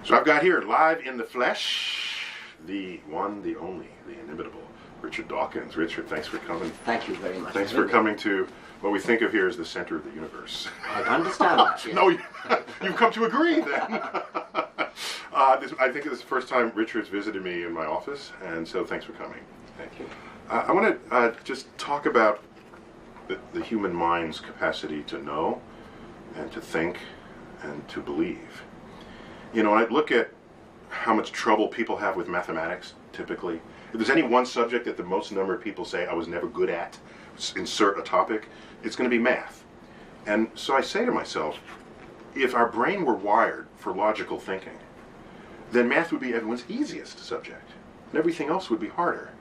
So I've got here, live in the flesh, the one, the only, the inimitable, Richard Dawkins. Richard, thanks for coming. Thank you very much. Thanks for coming to what we think of here as the center of the universe. I understand that, yes. No, you've come to agree then. I think this is the first time Richard's visited me in my office, and so thanks for coming. Thank you. I want to just talk about the human mind's capacity to know and to think and to believe. You know, I look at how much trouble people have with mathematics, typically. If there's any one subject that the most number of people say I was never good at, insert a topic, it's going to be math. And so I say to myself, if our brain were wired for logical thinking, then math would be everyone's easiest subject, and everything else would be harder.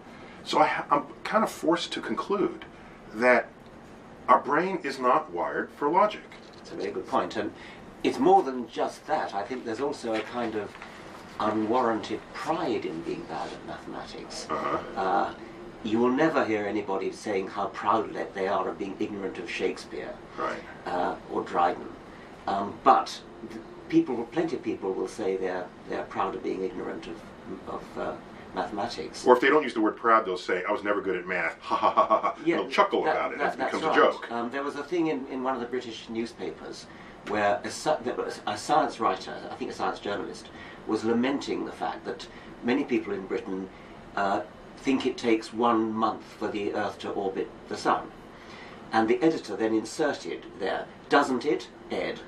So I'm kind of forced to conclude that our brain is not wired for logic. That's a very good point. And it's more than just that. I think there's also a kind of unwarranted pride in being bad at mathematics. You will never hear anybody saying how proud they are of being ignorant of Shakespeare, right, or Dryden. But plenty of people will say they're proud of being ignorant of mathematics. Or if they don't use the word proud, they'll say, I was never good at math. Ha ha ha ha. Yeah, they'll chuckle about it. It becomes a joke. There was a thing in one of the British newspapers where a science writer, I think a science journalist, was lamenting the fact that many people in Britain think it takes 1 month for the Earth to orbit the Sun. And the editor then inserted there, doesn't it, Ed?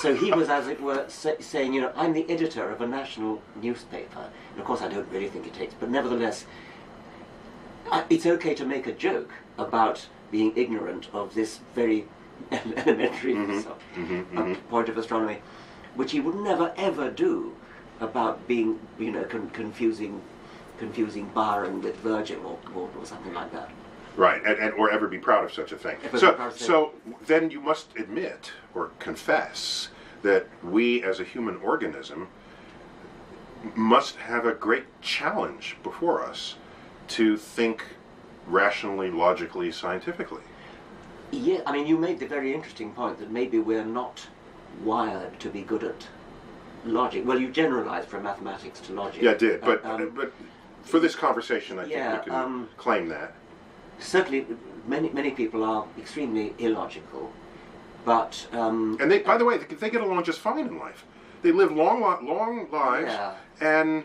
So he was, as it were, saying, you know, I'm the editor of a national newspaper. And of course I don't really think it takes, but nevertheless, it's okay to make a joke about being ignorant of this very elementary point of astronomy, which he would never ever do about being, you know, confusing Byron with Virgil or something like that. Right, or ever be proud of such a thing. So then you must admit or confess that we as a human organism must have a great challenge before us to think rationally, logically, scientifically. Yeah, I mean, you made the very interesting point that maybe we're not wired to be good at logic. Well, you generalized from mathematics to logic. Yeah, I did, but for this conversation, I think we can claim that. Certainly, many people are extremely illogical, but and they, by the way, they get along just fine in life. They live long lives, and.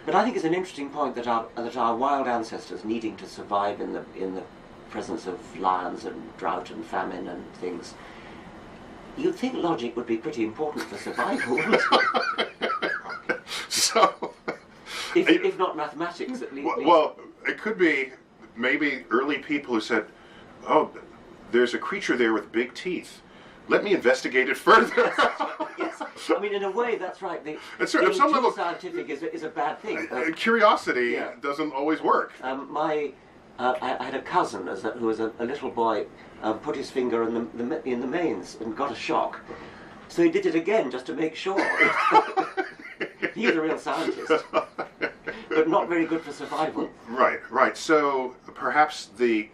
But I think it's an interesting point that our wild ancestors, needing to survive in the presence of lions and drought and famine and things, you'd think logic would be pretty important for survival, wouldn't it? So, if not mathematics, at least. Well, it could be maybe early people who said, "Oh, there's a creature there with big teeth. Let me investigate it further." Yes, I mean, in a way, that's right. Being too scientific is a bad thing. Curiosity doesn't always work. I had a cousin who was a little boy, put his finger in the mains and got a shock. So he did it again just to make sure. He's a real scientist, but not very good for survival. Right. So perhaps the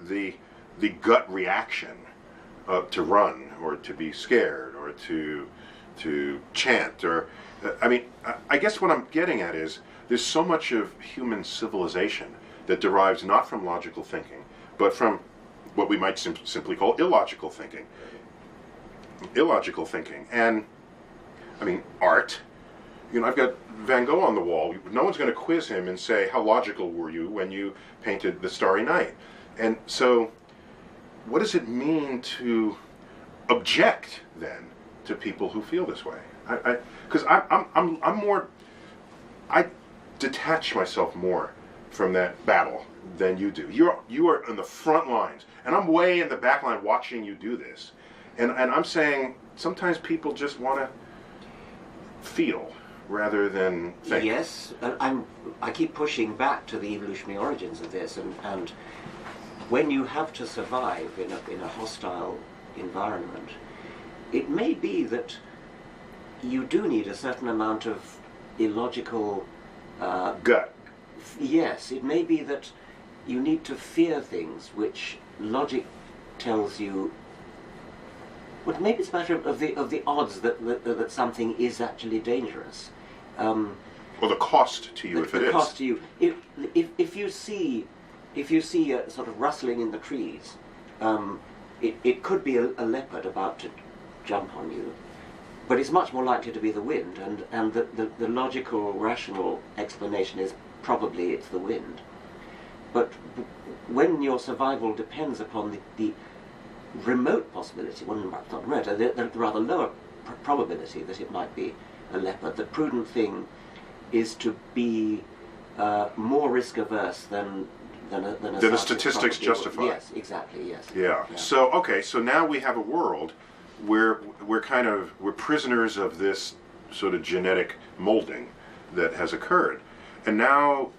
gut reaction to run or to be scared or to chant or I guess what I'm getting at is there's so much of human civilization that derives not from logical thinking, but from what we might simply call illogical thinking. And, I mean, art. You know, I've got Van Gogh on the wall. No one's going to quiz him and say, how logical were you when you painted The Starry Night? And so, what does it mean to object, then, to people who feel this way? Because I'm more... I detach myself more from that battle than you do. You are in the front lines, and I'm way in the back line watching you do this. And I'm saying sometimes people just want to feel rather than think. Yes, I keep pushing back to the evolutionary origins of this, and when you have to survive in a hostile environment, it may be that you do need a certain amount of illogical gut. Yes, it may be that you need to fear things which logic tells you Well, maybe it's a matter of the odds that something is actually dangerous. Or the cost to you if it is. The cost to you. If you see a sort of rustling in the trees, it could be a leopard about to jump on you, but it's much more likely to be the wind, and the logical, rational explanation is probably it's the wind. But when your survival depends upon the remote possibility, well, not remote, the rather lower probability that it might be a leopard, the prudent thing is to be more risk averse than the statistics justify. Yes, exactly. Yes. Yeah. So okay. So now we have a world where we're prisoners of this sort of genetic molding that has occurred, and now.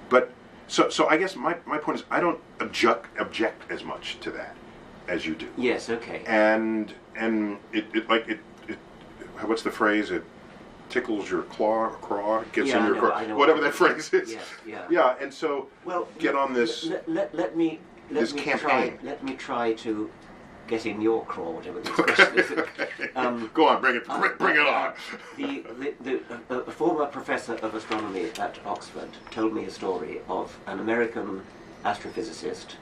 But so I guess my point is I don't object as much to that as you do. Yes. Okay. And it what's the phrase? It tickles your craw, gets in your craw, whatever that phrase is. Yes, yeah. Yeah, and so get on this this campaign. Let me try to get in your craw, whatever the expression is. Go on, bring it on. A former professor of astronomy at Oxford told me a story of an American astrophysicist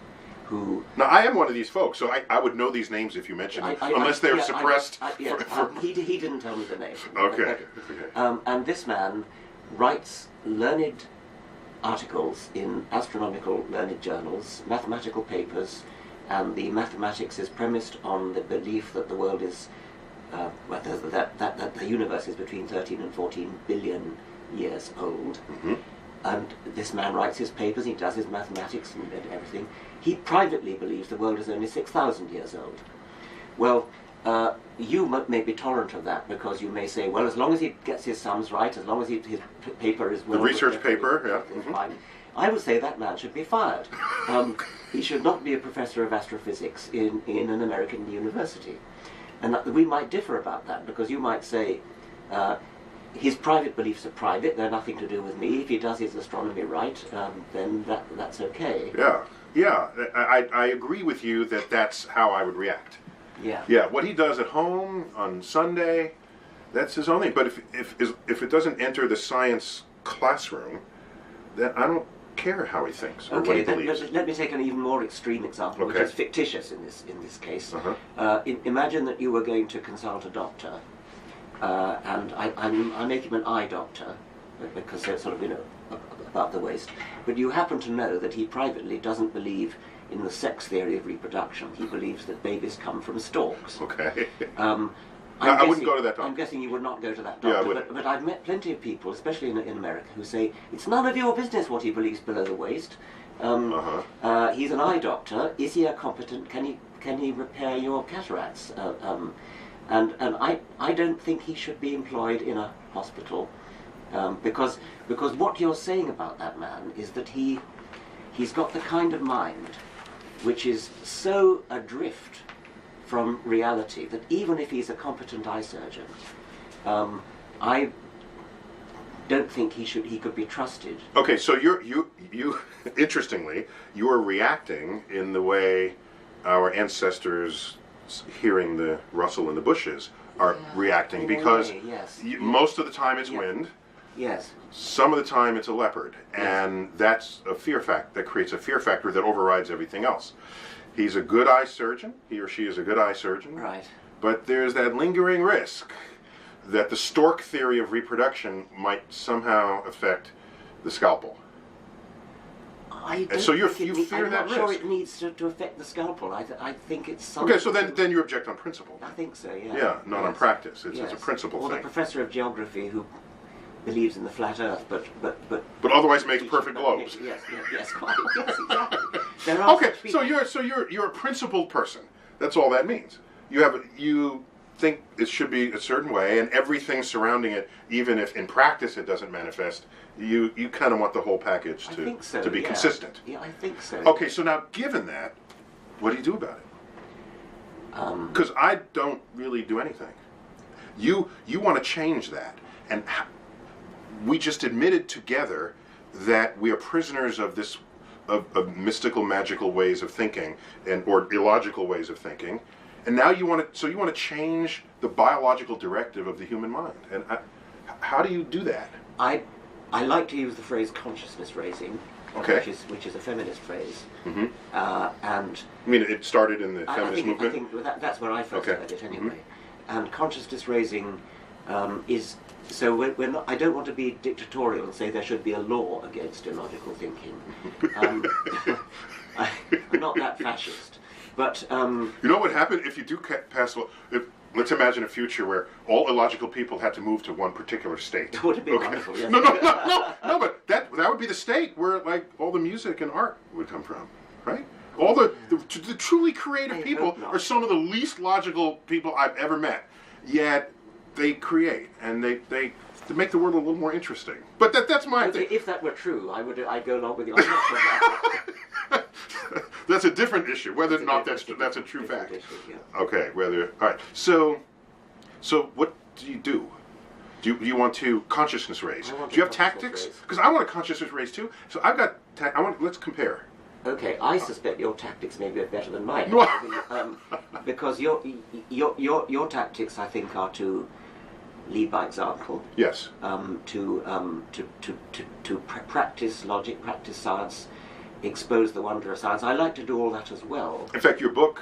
who... Now, I am one of these folks, so I would know these names if you mention them, unless they're suppressed. He didn't tell me the name. Okay. And this man writes learned articles in astronomical learned journals, mathematical papers, and the mathematics is premised on the belief that the world is, that the universe is between 13 and 14 billion years old. Mm-hmm. And this man writes his papers, he does his mathematics and everything. He privately believes the world is only 6,000 years old. Well, you may be tolerant of that because you may say, well, as long as he gets his sums right, as long as his paper is well... The research paper, yeah. Mm-hmm. Fine. I would say that man should be fired. He should not be a professor of astrophysics in an American university. And we might differ about that because you might say, his private beliefs are private, they're nothing to do with me. If he does his astronomy right, then that's okay. Yeah. I agree with you that that's how I would react. Yeah, what he does at home on Sunday, that's his own thing. But if it doesn't enter the science classroom, then I don't care how he thinks or what he believes. Let me take an even more extreme example, which is fictitious in this case. Imagine that you were going to consult a doctor, and I make him an eye doctor because they're sort of about the waist. But you happen to know that he privately doesn't believe in the sex theory of reproduction. He believes that babies come from storks. Okay. I wouldn't go to that doctor. I'm guessing you would not go to that doctor, but I've met plenty of people, especially in America, who say it's none of your business what he believes below the waist. He's an eye doctor. Is he a competent? Can he repair your cataracts? And I don't think he should be employed in a hospital because what you're saying about that man is that he's got the kind of mind which is so adrift from reality that even if he's a competent eye surgeon, I don't think he could be trusted. Okay, so you interestingly, you are reacting in the way our ancestors, hearing the rustle in the bushes, are reacting because most of the time it's wind. Yes. Some of the time it's a leopard, and that's a fear factor that creates a fear factor that overrides everything else. He's a good eye surgeon, he or she is a good eye surgeon, right? But there's that lingering risk that the stork theory of reproduction might somehow affect the scalpel. So you fear I'm that not sure risk. it needs to affect the scalpel. I think it's something... Okay, so then you object on principle. I think so, yeah. Yeah, not on practice. It's a principle thing. Or the professor of geography who believes in the flat Earth, but otherwise makes perfect globes. Yes, quite. Yes, exactly. Okay, so you're a principled person. That's all that means. You think it should be a certain way, and everything surrounding it, even if in practice it doesn't manifest, you kind of want the whole package to be consistent. Yeah, I think so. Okay, so now given that, what do you do about it? Because I don't really do anything. You want to change that, and we just admitted together that we are prisoners of this of mystical, magical ways of thinking, or illogical ways of thinking, and now you want to change the biological directive of the human mind. And how do you do that? I like to use the phrase consciousness raising, okay, which is a feminist phrase. Mm-hmm. And I mean, it started in the feminist movement. I think that's where I first heard it anyway. Mm-hmm. And consciousness raising is so we're not. I don't want to be dictatorial and say there should be a law against illogical thinking. I'm not that fascist, but you know what would happen if you do pass law? Let's imagine a future where all illogical people had to move to one particular state. Would it be wonderful? Yes. No, but that would be the state where like all the music and art would come from, right? All the truly creative people are some of the least logical people I've ever met. Yet they create and they make the world a little more interesting. But that's my thing. If that were true, I'd go along with you. That's a different issue. Whether or not that's a true fact. Issue, yeah. Okay. All right. So what do you do? Do you want to consciousness raise? Do you have tactics? Because I want a consciousness raise too. So I've got. Let's compare. Okay, I suspect your tactics may be better than mine, because your tactics, I think, are to lead by example. Yes. To practice logic, practice science, expose the wonder of science. I like to do all that as well. In fact, your book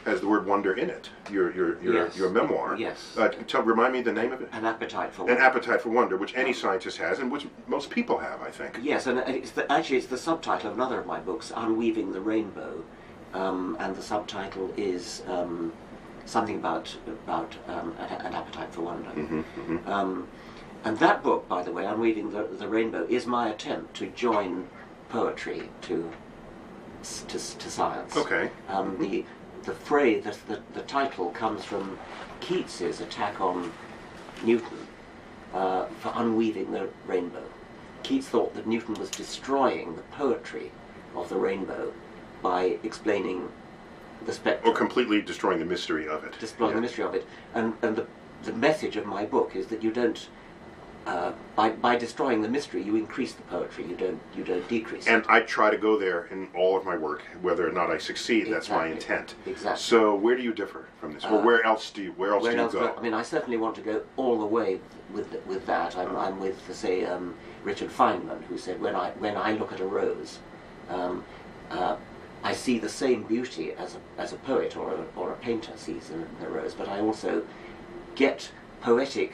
has the word wonder in it. Your memoir. Yes. Remind me the name of it. An Appetite for Wonder. An Appetite for Wonder, which any scientist has, and which most people have, I think. Yes, and it's the subtitle of another of my books, Unweaving the Rainbow, and the subtitle is something about an appetite for wonder. Mm-hmm, mm-hmm. And that book, by the way, Unweaving the Rainbow, is my attempt to join poetry to science. Okay. The phrase, the title comes from Keats's attack on Newton for unweaving the rainbow. Keats thought that Newton was destroying the poetry of the rainbow by explaining the spectrum. Or completely destroying the mystery of it. Destroying the mystery of it. And the message of my book is that you don't, by destroying the mystery, you increase the poetry, you don't decrease and it. I try to go there in all of my work, whether or not I succeed. That's my intent. Exactly. So where do you differ from this? Or where else do you go? I mean, I certainly want to go all the way with that. I'm with, say, Richard Feynman, who said, when I look at a rose, I see the same beauty as a poet or a painter sees in the rose, but I also get poetic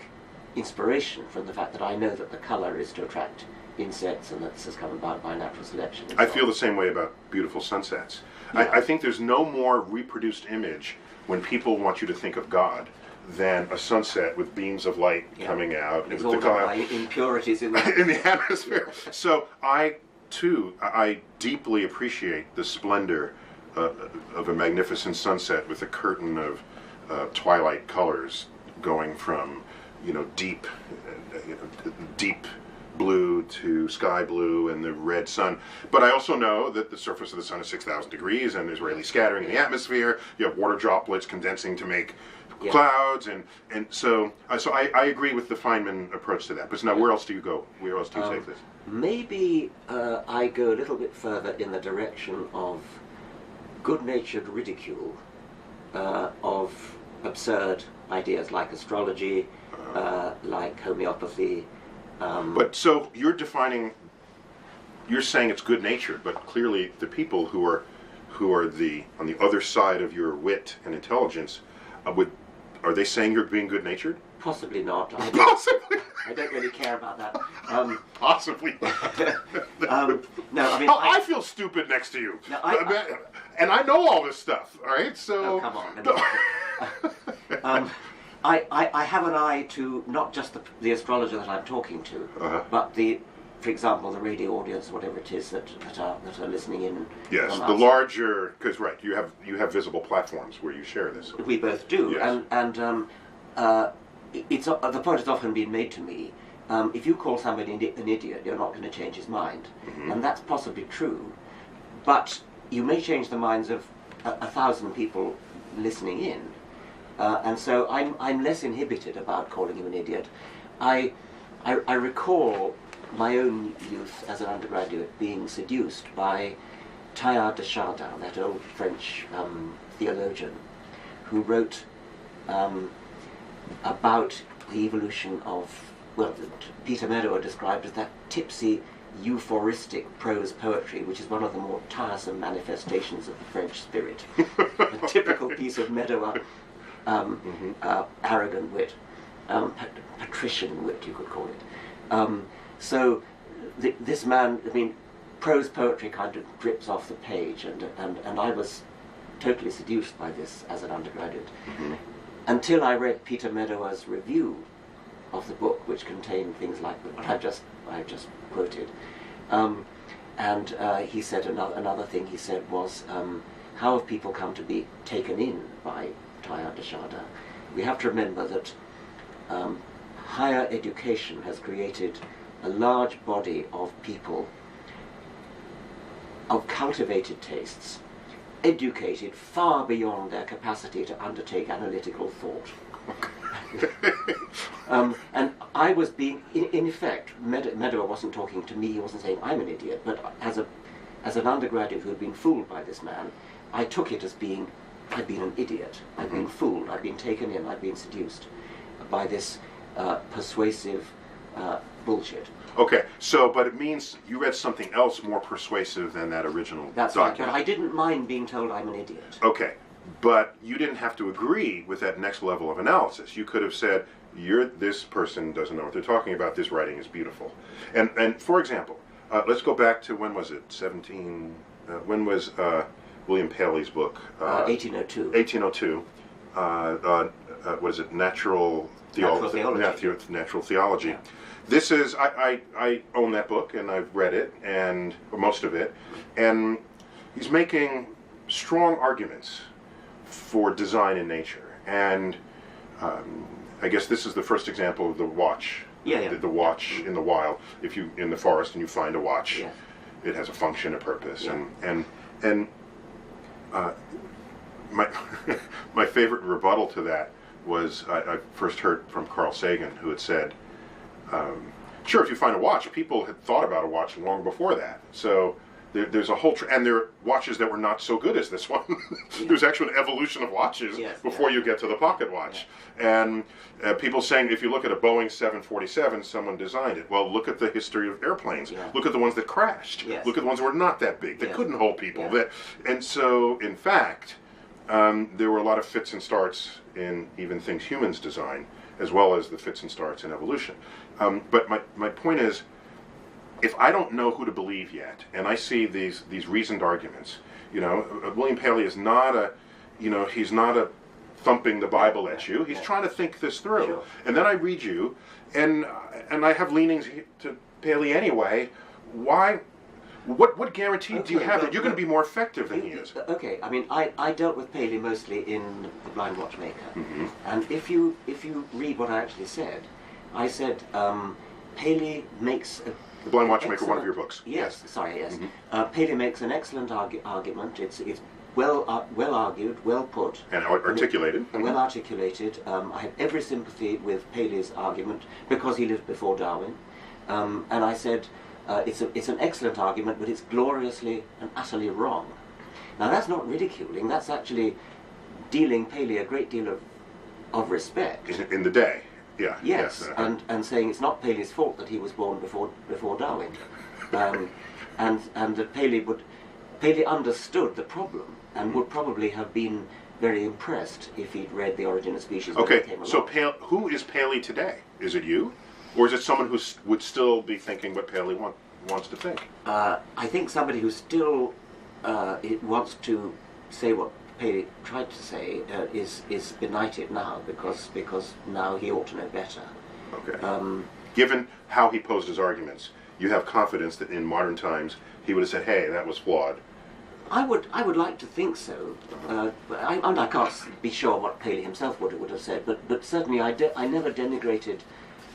inspiration from the fact that I know that the colour is to attract insects and that's come about by natural selection. I feel the same way about beautiful sunsets. Yeah. I think there's no more reproduced image when people want you to think of God than a sunset with beams of light coming out. It's all done by impurities in the atmosphere. So I deeply appreciate the splendor of a magnificent sunset with a curtain of twilight colors going from deep blue to sky blue and the red sun. But I also know that the surface of the sun is 6,000 degrees and there's rarely scattering in the atmosphere. You have water droplets condensing to make clouds, and so I agree with the Feynman approach to that. But now, where else do you go? Where else do you take this? Maybe I go a little bit further in the direction of good-natured ridicule of absurd ideas like astrology, like homeopathy. But so you're saying it's good-natured, but clearly the people who are on the other side of your wit and intelligence, are they saying you're being good-natured? Possibly not. Possibly. I don't really care about that. Possibly. No, I mean... I feel stupid next to you. No, and I know all this stuff, all right? So... Oh, come on. I have an eye to not just the astrologer that I'm talking to, but for example, the radio audience, whatever it is that are listening in. Yes, the larger, because you have visible platforms where you share this. We both do, yes. and the point has often been made to me. If you call somebody an idiot, you're not going to change his mind, and that's possibly true. But you may change the minds of 1,000 people listening in. And so I'm less inhibited about calling him an idiot. I recall my own youth as an undergraduate being seduced by Teilhard de Chardin, that old French theologian, who wrote about the evolution of, well, Peter Meadower described as that tipsy, euphoristic prose poetry, which is one of the more tiresome manifestations of the French spirit. A typical piece of Meadower arrogant wit, patrician wit, you could call it. So this man, I mean, prose poetry kind of drips off the page, and I was totally seduced by this as an undergraduate, until I read Peter Meadower's review of the book, which contained things like what I've just quoted. And he said another thing he said was, how have people come to be taken in by Teilhard de Chardin? We have to remember that higher education has created a large body of people of cultivated tastes, educated far beyond their capacity to undertake analytical thought. And I was being, in effect, Meadower wasn't talking to me, he wasn't saying I'm an idiot, but as an undergraduate who had been fooled by this man, I took it as being, I've been an idiot, I've been fooled, I've been taken in, I've been seduced by this persuasive bullshit. Okay, so, but it means you read something else more persuasive than that original That's document. right, but I didn't mind being told I'm an idiot. Okay, but you didn't have to agree with that next level of analysis. You could have said, this person doesn't know what they're talking about, this writing is beautiful. And for example, let's go back to, when was it, when was William Paley's book? 1802. 1802. What is it, Natural Theology. Natural Theology. Yeah. This is, I own that book, and I've read it, and most of it, and he's making strong arguments for design in nature. And I guess this is the first example of the watch. Yeah. The watch in the wild. If you in the forest and you find a watch, Yes. it has a function, a purpose, Yeah. and my favorite rebuttal to that was I first heard from Carl Sagan, who had said, sure, if you find a watch, people had thought about a watch long before that. So there's a whole, and there are watches that were not so good as this one. There's actually an evolution of watches before you get to the pocket watch. Yeah. And people saying, if you look at a Boeing 747, someone designed it. Well, look at the history of airplanes. Yeah. Look at the ones that crashed. Yes. Look at the ones that were not that big, that couldn't hold people. Yeah. And so, in fact, there were a lot of fits and starts in even things humans design, as well as the fits and starts in evolution. But my point is, if I don't know who to believe yet, and I see these reasoned arguments, William Paley is not he's not a thumping the Bible at you. He's trying to think this through. Sure. And then I read you, and I have leanings to Paley anyway. Why? What guarantee do you have that you're going to be more effective than he is? Okay, I mean, I dealt with Paley mostly in The Blind Watchmaker, and if you read what I actually said, I said Paley makes The Blind Watchmaker, one of your books. Yes. Paley makes an excellent argument. It's well argued, well put, and articulated. And well articulated. I have every sympathy with Paley's argument because he lived before Darwin, and I said. It's an excellent argument, but it's gloriously and utterly wrong. Now that's not ridiculing, that's actually dealing Paley a great deal of respect. In the day, yeah. Yes, and saying it's not Paley's fault that he was born before Darwin. And that Paley understood the problem and would probably have been very impressed if he'd read The Origin of Species when it came along. So who is Paley today? Is it you? Or is it someone who would still be thinking what Paley wants to think? I think somebody who still wants to say what Paley tried to say is benighted now because now he ought to know better. Okay. Given how he posed his arguments, you have confidence that in modern times he would have said, "Hey, that was flawed." I would like to think so. I can't be sure what Paley himself would have said, but certainly I never denigrated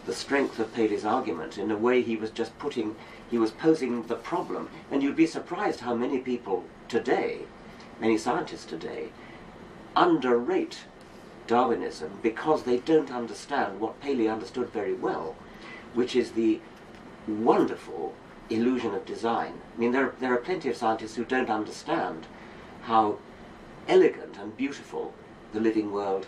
the strength of Paley's argument in a way he was posing the problem. And you'd be surprised how many people today, many scientists today, underrate Darwinism because they don't understand what Paley understood very well, which is the wonderful illusion of design. I mean, there are plenty of scientists who don't understand how elegant and beautiful the living world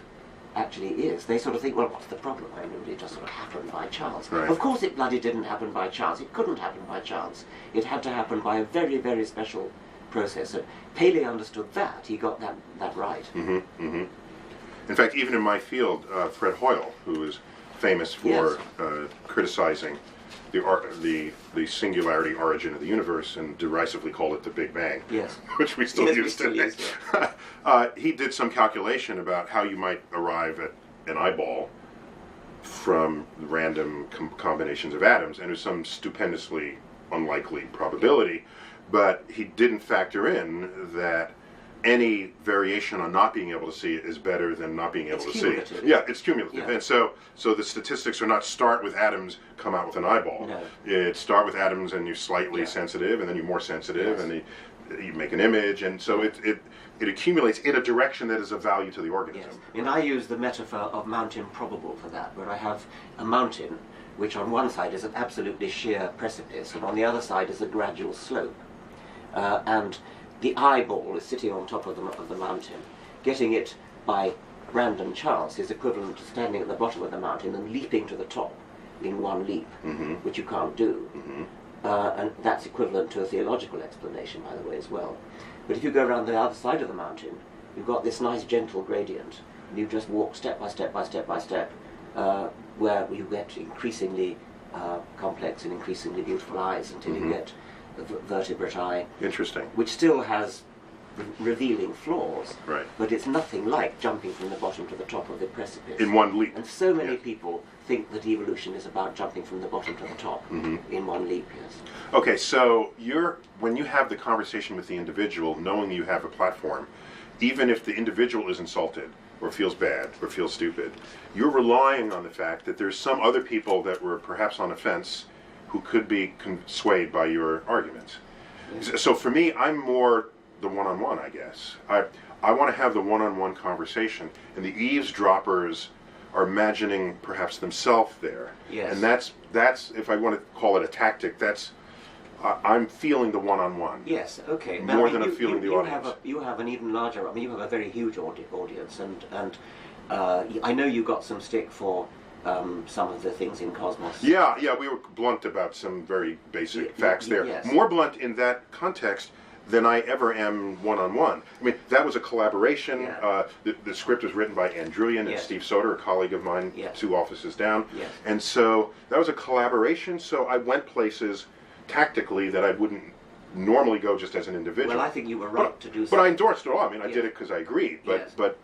actually is. They sort of think, well, what's the problem? I mean, it just sort of happened by chance. Right. Of course it bloody didn't happen by chance. It couldn't happen by chance. It had to happen by a very, very special process. And Paley understood that. He got that right. Mm-hmm, mm-hmm. In fact, even in my field, Fred Hoyle, who is famous for criticizing the singularity origin of the universe and derisively called it the Big Bang, yes, which we still use today. Yeah. He did some calculation about how you might arrive at an eyeball from random combinations of atoms, and it was some stupendously unlikely probability, but he didn't factor in that any variation on not being able to see it is better than not being able to see it. Yeah, it's cumulative. Yeah. And so the statistics are not start with atoms, come out with an eyeball. No. It start with atoms and you're slightly sensitive, and then you're more sensitive, and you make an image, and so it accumulates in a direction that is of value to the organism. Yes. And I use the metaphor of Mount Improbable for that, where I have a mountain which on one side is an absolutely sheer precipice, and on the other side is a gradual slope. And the eyeball is sitting on top of the mountain. Getting it by random chance is equivalent to standing at the bottom of the mountain and leaping to the top in one leap, which you can't do. And that's equivalent to a theological explanation, by the way, as well. But if you go around the other side of the mountain, you've got this nice gentle gradient, and you just walk step by step by step by step, where you get increasingly complex and increasingly beautiful eyes until you get a vertebrate eye. Interesting. Which still has revealing flaws, right, but it's nothing like jumping from the bottom to the top of the precipice. In one leap. And so many people think that evolution is about jumping from the bottom to the top in one leap, yes. Okay, so when you have the conversation with the individual, knowing you have a platform, even if the individual is insulted or feels bad or feels stupid, you're relying on the fact that there's some other people that were perhaps on the fence who could be swayed by your arguments. Yes. So for me, I'm more the one-on-one, I guess. I want to have the one-on-one conversation, and the eavesdroppers are imagining perhaps themselves there. Yes. And that's if I want to call it a tactic, that's I'm feeling the one-on-one. Yes, okay. More than I'm feeling the audience. You have an even larger, I mean, you have a very huge audience, and I know you got some stick for some of the things in Cosmos. Yeah, we were blunt about some very basic facts there. Yes. More blunt in that context than I ever am one-on-one. I mean, that was a collaboration. Yeah. The script was written by Ann Druyan and Steve Soder, a colleague of mine, 2 offices down. Yes. And so that was a collaboration, so I went places tactically that I wouldn't normally go just as an individual. Well, I think you were right to do so. But I endorsed it all. I mean, I did it because I agreed. But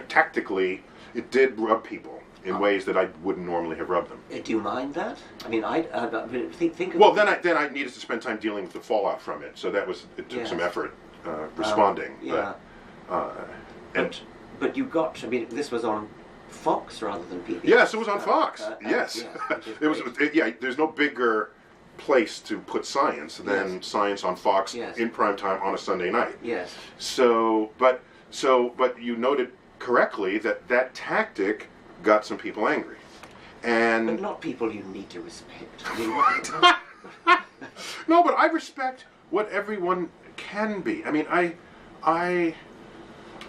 tactically, it did rub people in ways that I wouldn't normally have rubbed them. Do you mind that? I mean, I think of... Well, then I needed to spend time dealing with the fallout from it. So it took some effort responding. Yeah. But you got, I mean, this was on Fox rather than PBS. Yes, it was on Fox. Yes. It was. There's no bigger place to put science than science on Fox in prime time on a Sunday night. Yes. But you noted correctly that tactic got some people angry, and but not people you need to respect. I mean, no, but I respect what everyone can be. I mean, I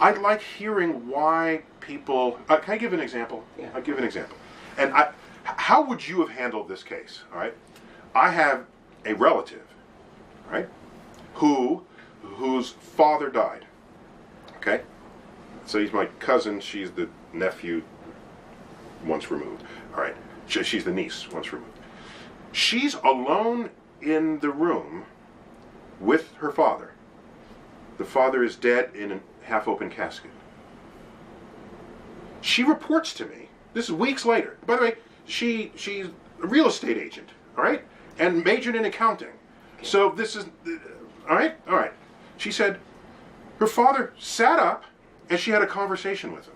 like hearing why people. Can I give an example? Yeah. I'll give an example. And how would you have handled this case? All right, I have a relative, right, whose father died. Okay, so he's my cousin. She's the nephew once removed. All right, she's the niece once removed. She's alone in the room with her father. The father is dead in a half-open casket. She reports to me. This is weeks later. By the way, she's a real estate agent, all right, and majored in accounting. Okay. So this is all right. She said her father sat up and she had a conversation with him.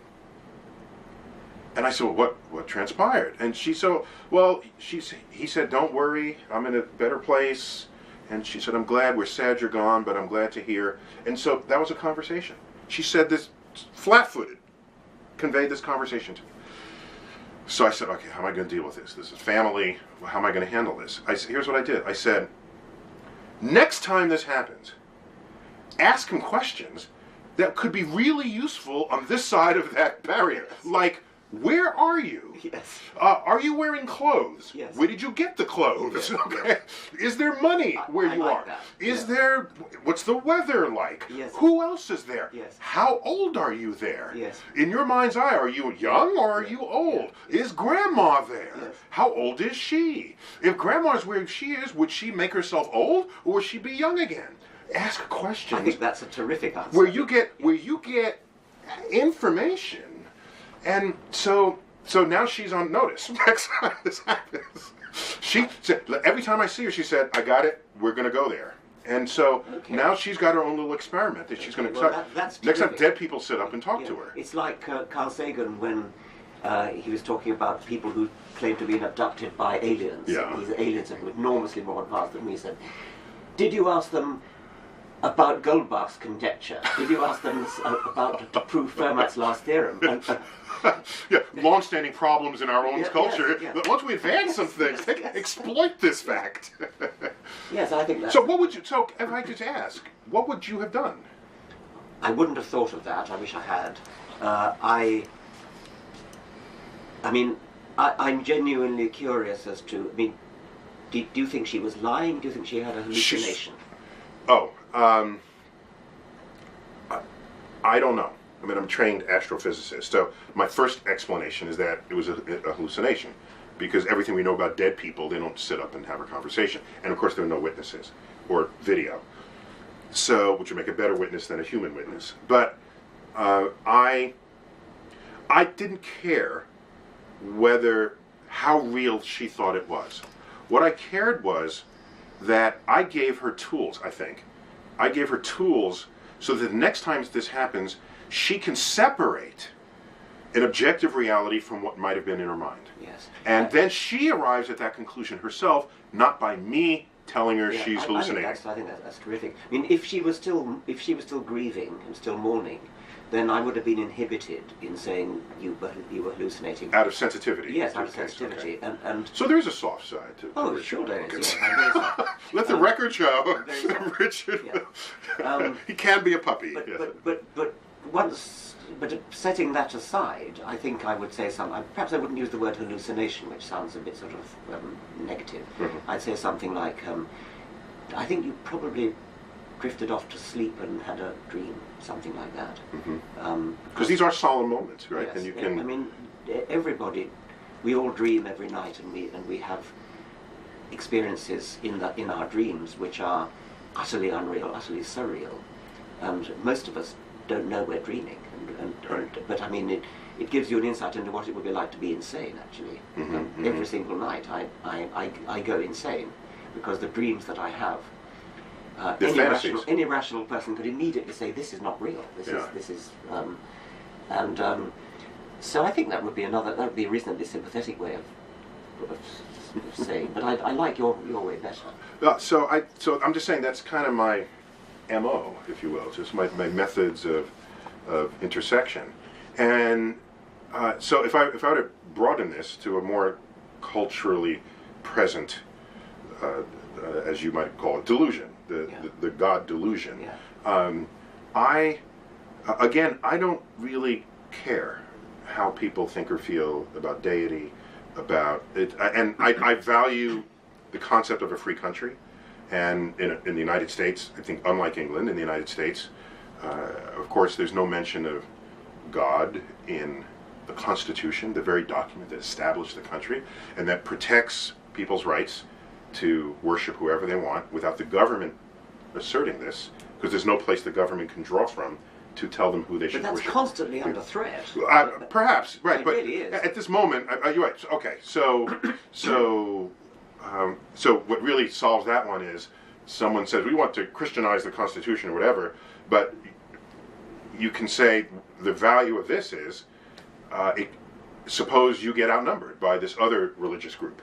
And I said, well, what transpired? And she said, well, he said, don't worry, I'm in a better place. And she said, I'm glad, we're sad you're gone, but I'm glad to hear. And so that was a conversation. She said this flat-footed, conveyed this conversation to me. So I said, okay, how am I going to deal with this? This is family. How am I going to handle this? Here's what I did. I said, Next time this happens, ask him questions that could be really useful on this side of that barrier. Yes. Like, where are you? Yes. Are you wearing clothes? Yes. Where did you get the clothes? Yes. Okay. Is there money where I you like are? that. Is Yes. there, what's the weather like? Yes. Who else is there? Yes. How old are you there? Yes. In your mind's eye, are you young or are you old? Is grandma there? Yes. How old is she? If grandma's where she is, would she make herself old or would she be young again? Ask questions. I think that's a terrific answer. Where you get information, and so now she's on notice. Next time this happens, she said, every time I see her, she said, "I got it. We're going to go there." And so now she's got her own little experiment that she's going to try. That's next time terrific. dead people sit up and talk to her. It's like Carl Sagan when he was talking about people who claim to be abducted by aliens. Yeah. These aliens are enormously more advanced than we. Said, did you ask them about Goldbach's conjecture? Did you ask them about to prove Fermat's last theorem? Yeah, long-standing problems in our own culture. yes. But once we advance some things, exploit this fact. Yes, I think that. So what would you? So if I could ask, what would you have done? I wouldn't have thought of that. I wish I had. I'm genuinely curious as to. I mean, do you think she was lying? Do you think she had a hallucination? I don't know. I mean, I'm a trained astrophysicist, so my first explanation is that it was a hallucination, because everything we know about dead people, they don't sit up and have a conversation, and of course there are no witnesses or video, so which would make a better witness than a human witness. But I didn't care how real she thought it was. What I cared was that I gave her tools. I gave her tools so that the next time this happens, she can separate an objective reality from what might have been in her mind. Yes. And then she arrives at that conclusion herself, not by me telling her she's hallucinating. I think that's terrific. I mean, if she was still grieving and still mourning, then I would have been inhibited in saying you were hallucinating. Out of sensitivity. Yes, out of sensitivity. Okay. And so there's a soft side to Richard. Sure there is. Let the record show. Richard, he can be a puppy. But setting that aside, I think I would say something. Perhaps I wouldn't use the word hallucination, which sounds a bit sort of negative. Mm-hmm. I'd say something like, I think you probably drifted off to sleep and had a dream, something like that. Because these are solemn moments, right? Yes, and you can. I mean, everybody, we all dream every night, and we have experiences in our dreams which are utterly unreal, utterly surreal, and most of us don't know we're dreaming. But I mean, it gives you an insight into what it would be like to be insane. Actually, every single night I go insane because the dreams that I have. Any rational person could immediately say this is not real. So I think that would be a reasonably sympathetic way of saying. But I like your way better. So I'm just saying that's kind of my MO, if you will, just my methods of intersection. And so if I were to broaden this to a more culturally present, as you might call it, delusion, the God delusion. Yeah. I don't really care how people think or feel about deity, about it, and I value the concept of a free country. And in the United States, I think, unlike England, in the United States, of course, there's no mention of God in the Constitution, the very document that established the country and that protects people's rights to worship whoever they want without the government asserting this, because there's no place the government can draw from to tell them who they should worship. But that's constantly under threat. Perhaps, right. But really is. At this moment, you're right. Okay, so what really solves that one is someone says, we want to Christianize the Constitution or whatever, but you can say the value of this is, suppose you get outnumbered by this other religious group,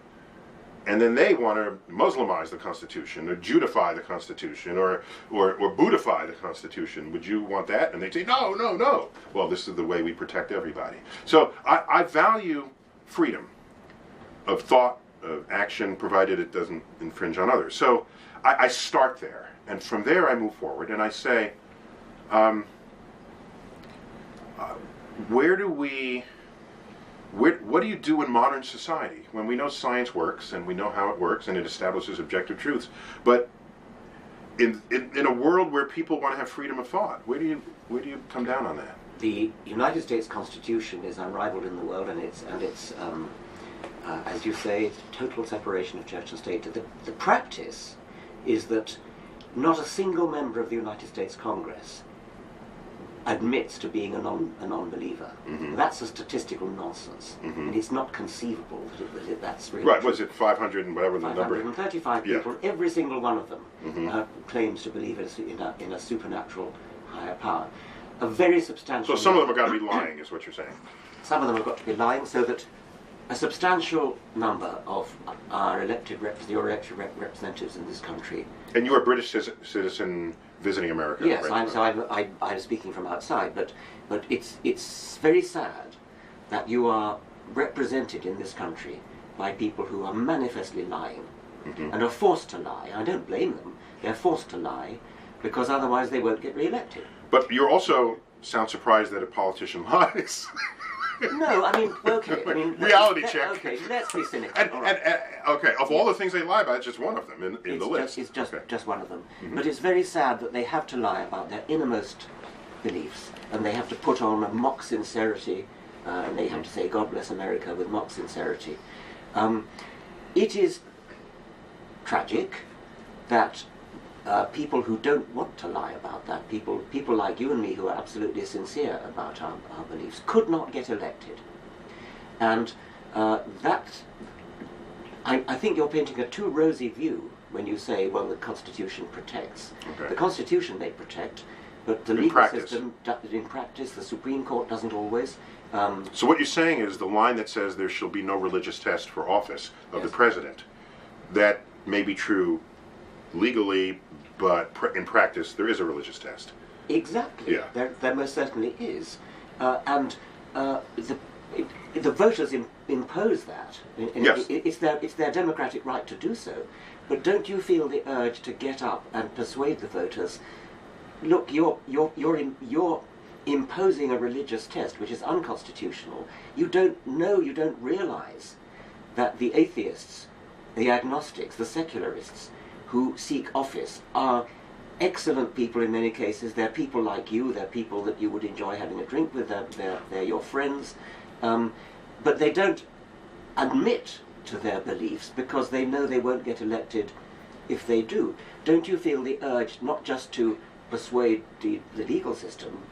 and then they want to Muslimize the Constitution, or Judify the Constitution, or Buddhify the Constitution. Would you want that? And they say, no. Well, this is the way we protect everybody. So I value freedom of thought, of action, provided it doesn't infringe on others. So I start there, and from there I move forward, and I say, what do you do in modern society when we know science works and we know how it works and it establishes objective truths, but in a world where people want to have freedom of thought, where do you come down on that? The United States Constitution is unrivaled in the world, and it's as you say, it's total separation of church and state. The practice is that not a single member of the United States Congress admits to being a non-believer. Mm-hmm. That's a statistical nonsense, Mm-hmm. and it's not conceivable that that's really Right, true. was it 500 and whatever the number? 535 Yeah. people, every single one of them Mm-hmm. claims to believe in a supernatural higher power. A very substantial... So some of them have got to be lying, is what you're saying. Some of them have got to be lying, so that a substantial number of our elected representatives in this country... And you're a British citizen visiting America, Yes, right? I'm speaking from outside, but it's very sad that you are represented in this country by people who are manifestly lying Mm-hmm. and are forced to lie. I don't blame them. They're forced to lie because otherwise they won't get re-elected. But you also sound surprised that a politician lies. No, I mean, okay. I mean, Reality check. Okay, let's be cynical. And, all right. okay, of all the things they lie about, it's just one of them in the list. It's just, Okay. just one of them. Mhm. But it's very sad that they have to lie about their innermost beliefs, and they have to put on a mock sincerity, and they have to say, God bless America, with mock sincerity. It is tragic that people who don't want to lie about that, people like you and me who are absolutely sincere about our beliefs, could not get elected. And I think you're painting a too rosy view when you say, well, the Constitution protects. Okay. The Constitution may protect, but the In legal practice. system, in practice, the Supreme Court doesn't always. So what you're saying is the line that says there shall be no religious test for office of the Yes. president, that may be true legally, but in practice there is a religious test. Exactly. Yeah. There most certainly is. And the voters impose that. Yes. It's their democratic right to do so. But don't you feel the urge to get up and persuade the voters, look, you're imposing a religious test which is unconstitutional. You don't realize that the atheists, the agnostics, the secularists who seek office are excellent people in many cases. They're people like you. They're people that you would enjoy having a drink with. They're your friends. But they don't admit to their beliefs because they know they won't get elected if they do. Don't you feel the urge not just to persuade the legal system,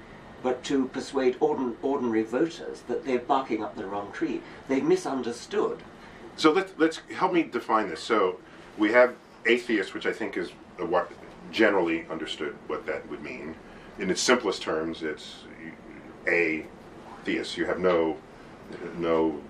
but to persuade ordinary voters that they're barking up the wrong tree? They've misunderstood. So let's help me define this. So we have atheist, which I think is what generally understood what that would mean. In its simplest terms, it's atheist. You have no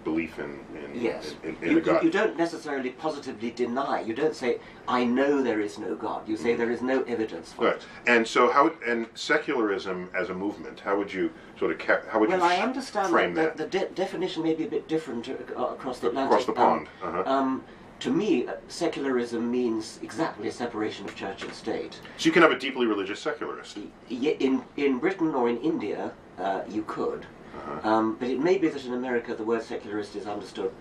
belief in Yes. a God. You don't necessarily positively deny. You don't say, I know there is no God. You say there is no evidence for Right. it. And so and secularism as a movement, how would you sort of Well, I understand frame that the definition may be a bit different across the Atlantic. Across the pond. Uh-huh. To me, secularism means exactly a separation of church and state. So you can have a deeply religious secularist. In Britain or in India, you could. Uh-huh. But it may be that in America the word secularist is understood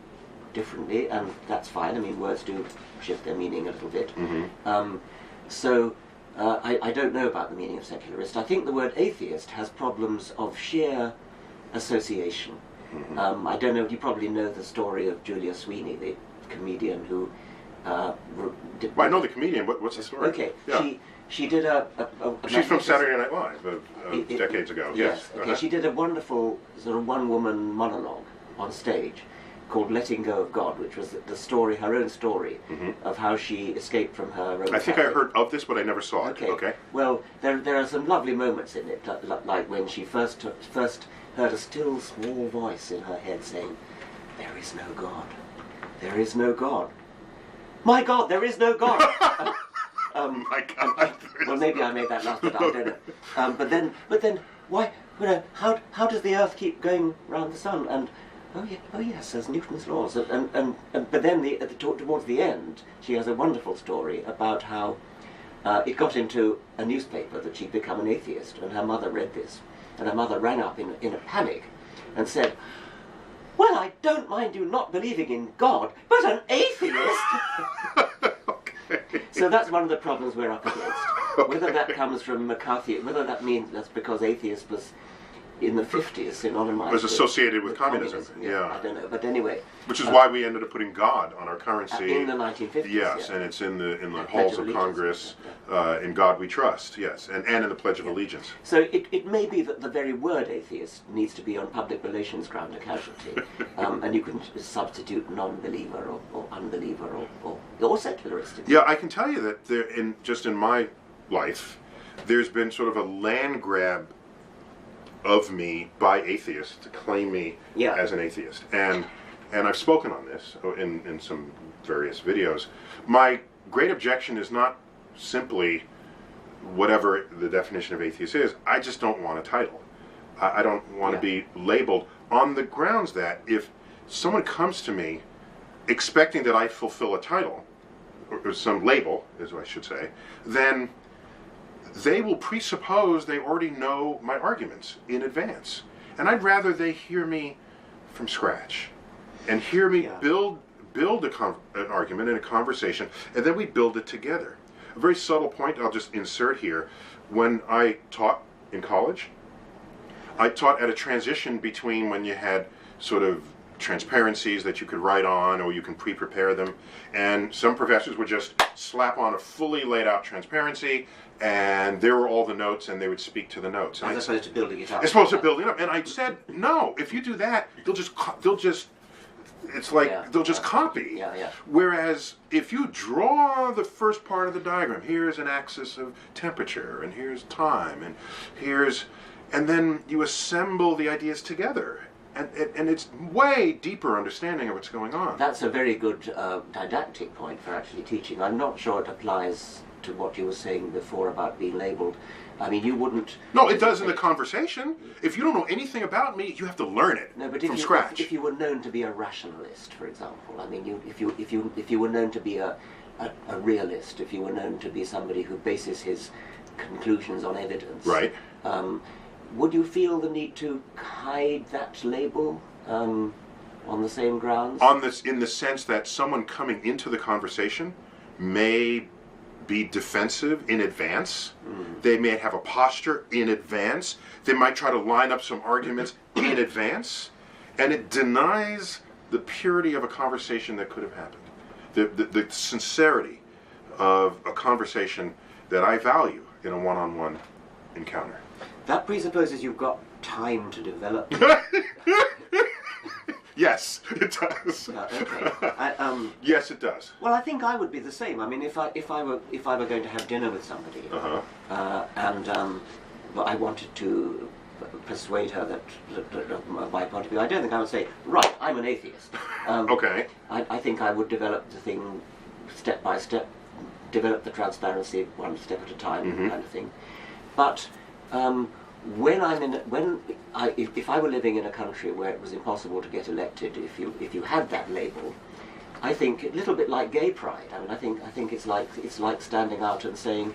differently, and that's fine. I mean, words do shift their meaning a little bit. Mm-hmm. So I don't know about the meaning of secularist. I think the word atheist has problems of sheer association. Mm-hmm. I don't know, you probably know the story of Julia Sweeney, the comedian who did... Well, I know the comedian. What's the story? Okay, Yeah. she did a She's from Saturday Night Live decades ago. Yes. Okay. Uh-huh. She did a wonderful sort of one-woman monologue on stage called "Letting Go of God," which was the story, her own story, of how she escaped from her own. I think I Catholic- heard of this, but I never saw it. Okay. Okay. Well, there are some lovely moments in it, like when she first heard a still small voice in her head saying, "There is no God. There is no God. My God, there is no God." My God. Well, maybe I made that last bit up, I don't know. But then, why? You know, how does the Earth keep going round the sun? And oh yes, there's Newton's laws. But then towards the end, she has a wonderful story about how it got into a newspaper that she'd become an atheist, and her mother read this, and her mother rang up in a panic and said, "Well, I don't mind you not believing in God, but an atheist?" Okay. So that's one of the problems we're up against. Okay. Whether that comes from McCarthy, whether that means that's because atheist was in the 50s synonymized Was associated with communism. communism. Yeah, I don't know, but anyway. Which is why we ended up putting God on our currency. In the 1950s. Yes, yeah. and it's in the Pledge halls of of Congress. In God we trust. Yes, and in the Pledge of Allegiance. So it may be that the very word atheist needs to be on public relations ground a casualty, and you can substitute non-believer or unbeliever or secularist. Yeah, I can tell you that in my life, there's been sort of a land grab of me by atheists to claim me as an atheist, and I've spoken on this in some various videos. My great objection is not simply whatever the definition of atheist is. I just don't want a title. I don't want to be labeled on the grounds that if someone comes to me expecting that I fulfill a title or some label, as I should say, then they will presuppose they already know my arguments in advance. And I'd rather they hear me from scratch and hear me build an argument and a conversation, and then we build it together. A very subtle point I'll just insert here. When I taught in college, I taught at a transition between when you had sort of transparencies that you could write on or you can pre-prepare them, and some professors would just slap on a fully laid out transparency and there were all the notes and they would speak to the notes. As opposed to building it up. As opposed to building it up. And I said, no, if you do that, they'll just it's like they'll just copy. Whereas if you draw the first part of the diagram, here's an axis of temperature and here's time and then you assemble the ideas together. And it's way deeper understanding of what's going on. That's a very good didactic point for actually teaching. I'm not sure it applies to what you were saying before about being labeled. I mean, you wouldn't... No, it does in the conversation. If you don't know anything about me, you have to learn it from scratch. If you were known to be a rationalist, for example, I mean, if you were known to be a realist, if you were known to be somebody who bases his conclusions on evidence... Right. Would you feel the need to hide that label on the same grounds? In the sense that someone coming into the conversation may be defensive in advance. They may have a posture in advance. They might try to line up some arguments in advance, and it denies the purity of a conversation that could have happened. The sincerity of a conversation that I value in a one-on-one encounter. That presupposes you've got time to develop. Yes, it does. Okay. Yes, it does. Well, I think I would be the same. I mean, if I were going to have dinner with somebody, and I wanted to persuade her that of my point of view, I don't think I would say, right, I'm an atheist. Okay. I think I would develop the thing step by step, develop the transparency one step at a time, kind of thing. But if I were living in a country where it was impossible to get elected, if you had that label, I think a little bit like gay pride. I mean, I think it's like standing out and saying,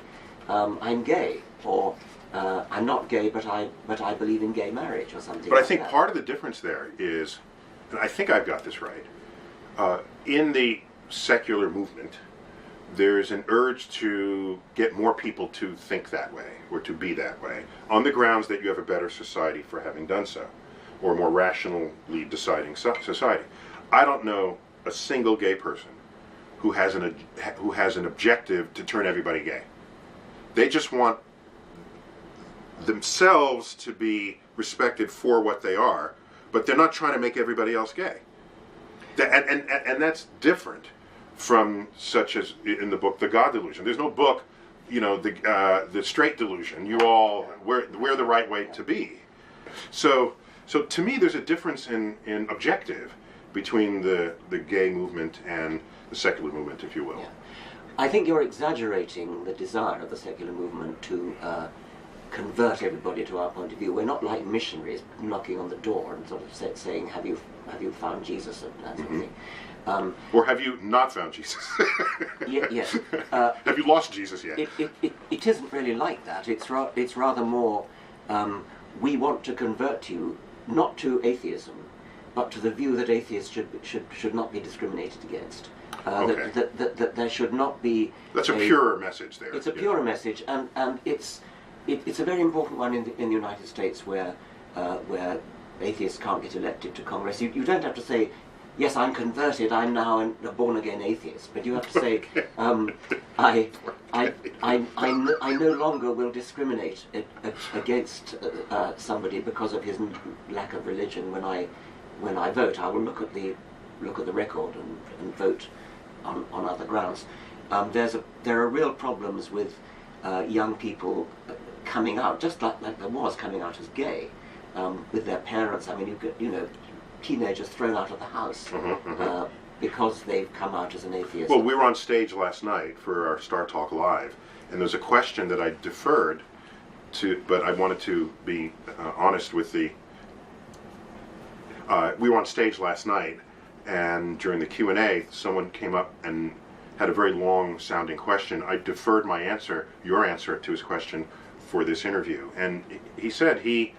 I'm gay, or I'm not gay, but I believe in gay marriage, or something. But I think part of the difference there is, and I think I've got this right, in the secular movement, there's an urge to get more people to think that way, or to be that way, on the grounds that you have a better society for having done so, or a more rationally deciding society. I don't know a single gay person who has an objective to turn everybody gay. They just want themselves to be respected for what they are, but they're not trying to make everybody else gay. And that's different from, such as in the book The God Delusion. There's no book, the straight delusion. We're the right way to be. So to me, there's a difference in objective between the gay movement and the secular movement, if you will. Yeah. I think you're exaggerating the desire of the secular movement to convert everybody to our point of view. We're not like missionaries knocking on the door and sort of saying, have you found Jesus, and that sort of thing. Or have you not found Jesus? Yes. Have you lost Jesus yet? It isn't really like that. It's rather more, we want to convert you not to atheism, but to the view that atheists should not be discriminated against. Okay. That there should not be. That's a purer message there. It's a purer message, and it's a very important one in the United States where atheists can't get elected to Congress. You don't have to say, yes, I'm converted, I'm now a born-again atheist, but you have to say, I no longer will discriminate against somebody because of his lack of religion. When I vote, I will look at the record and vote on other grounds. There are real problems with young people coming out, just like there was coming out as gay, with their parents. I mean, teenagers thrown out of the house because they've come out as an atheist. Well, we were on stage last night for our Star Talk Live, and there's a question that I deferred to, but I wanted to be honest with the. We were on stage last night, and during the Q&A, someone came up and had a very long-sounding question. I deferred your answer to his question for this interview, and he said he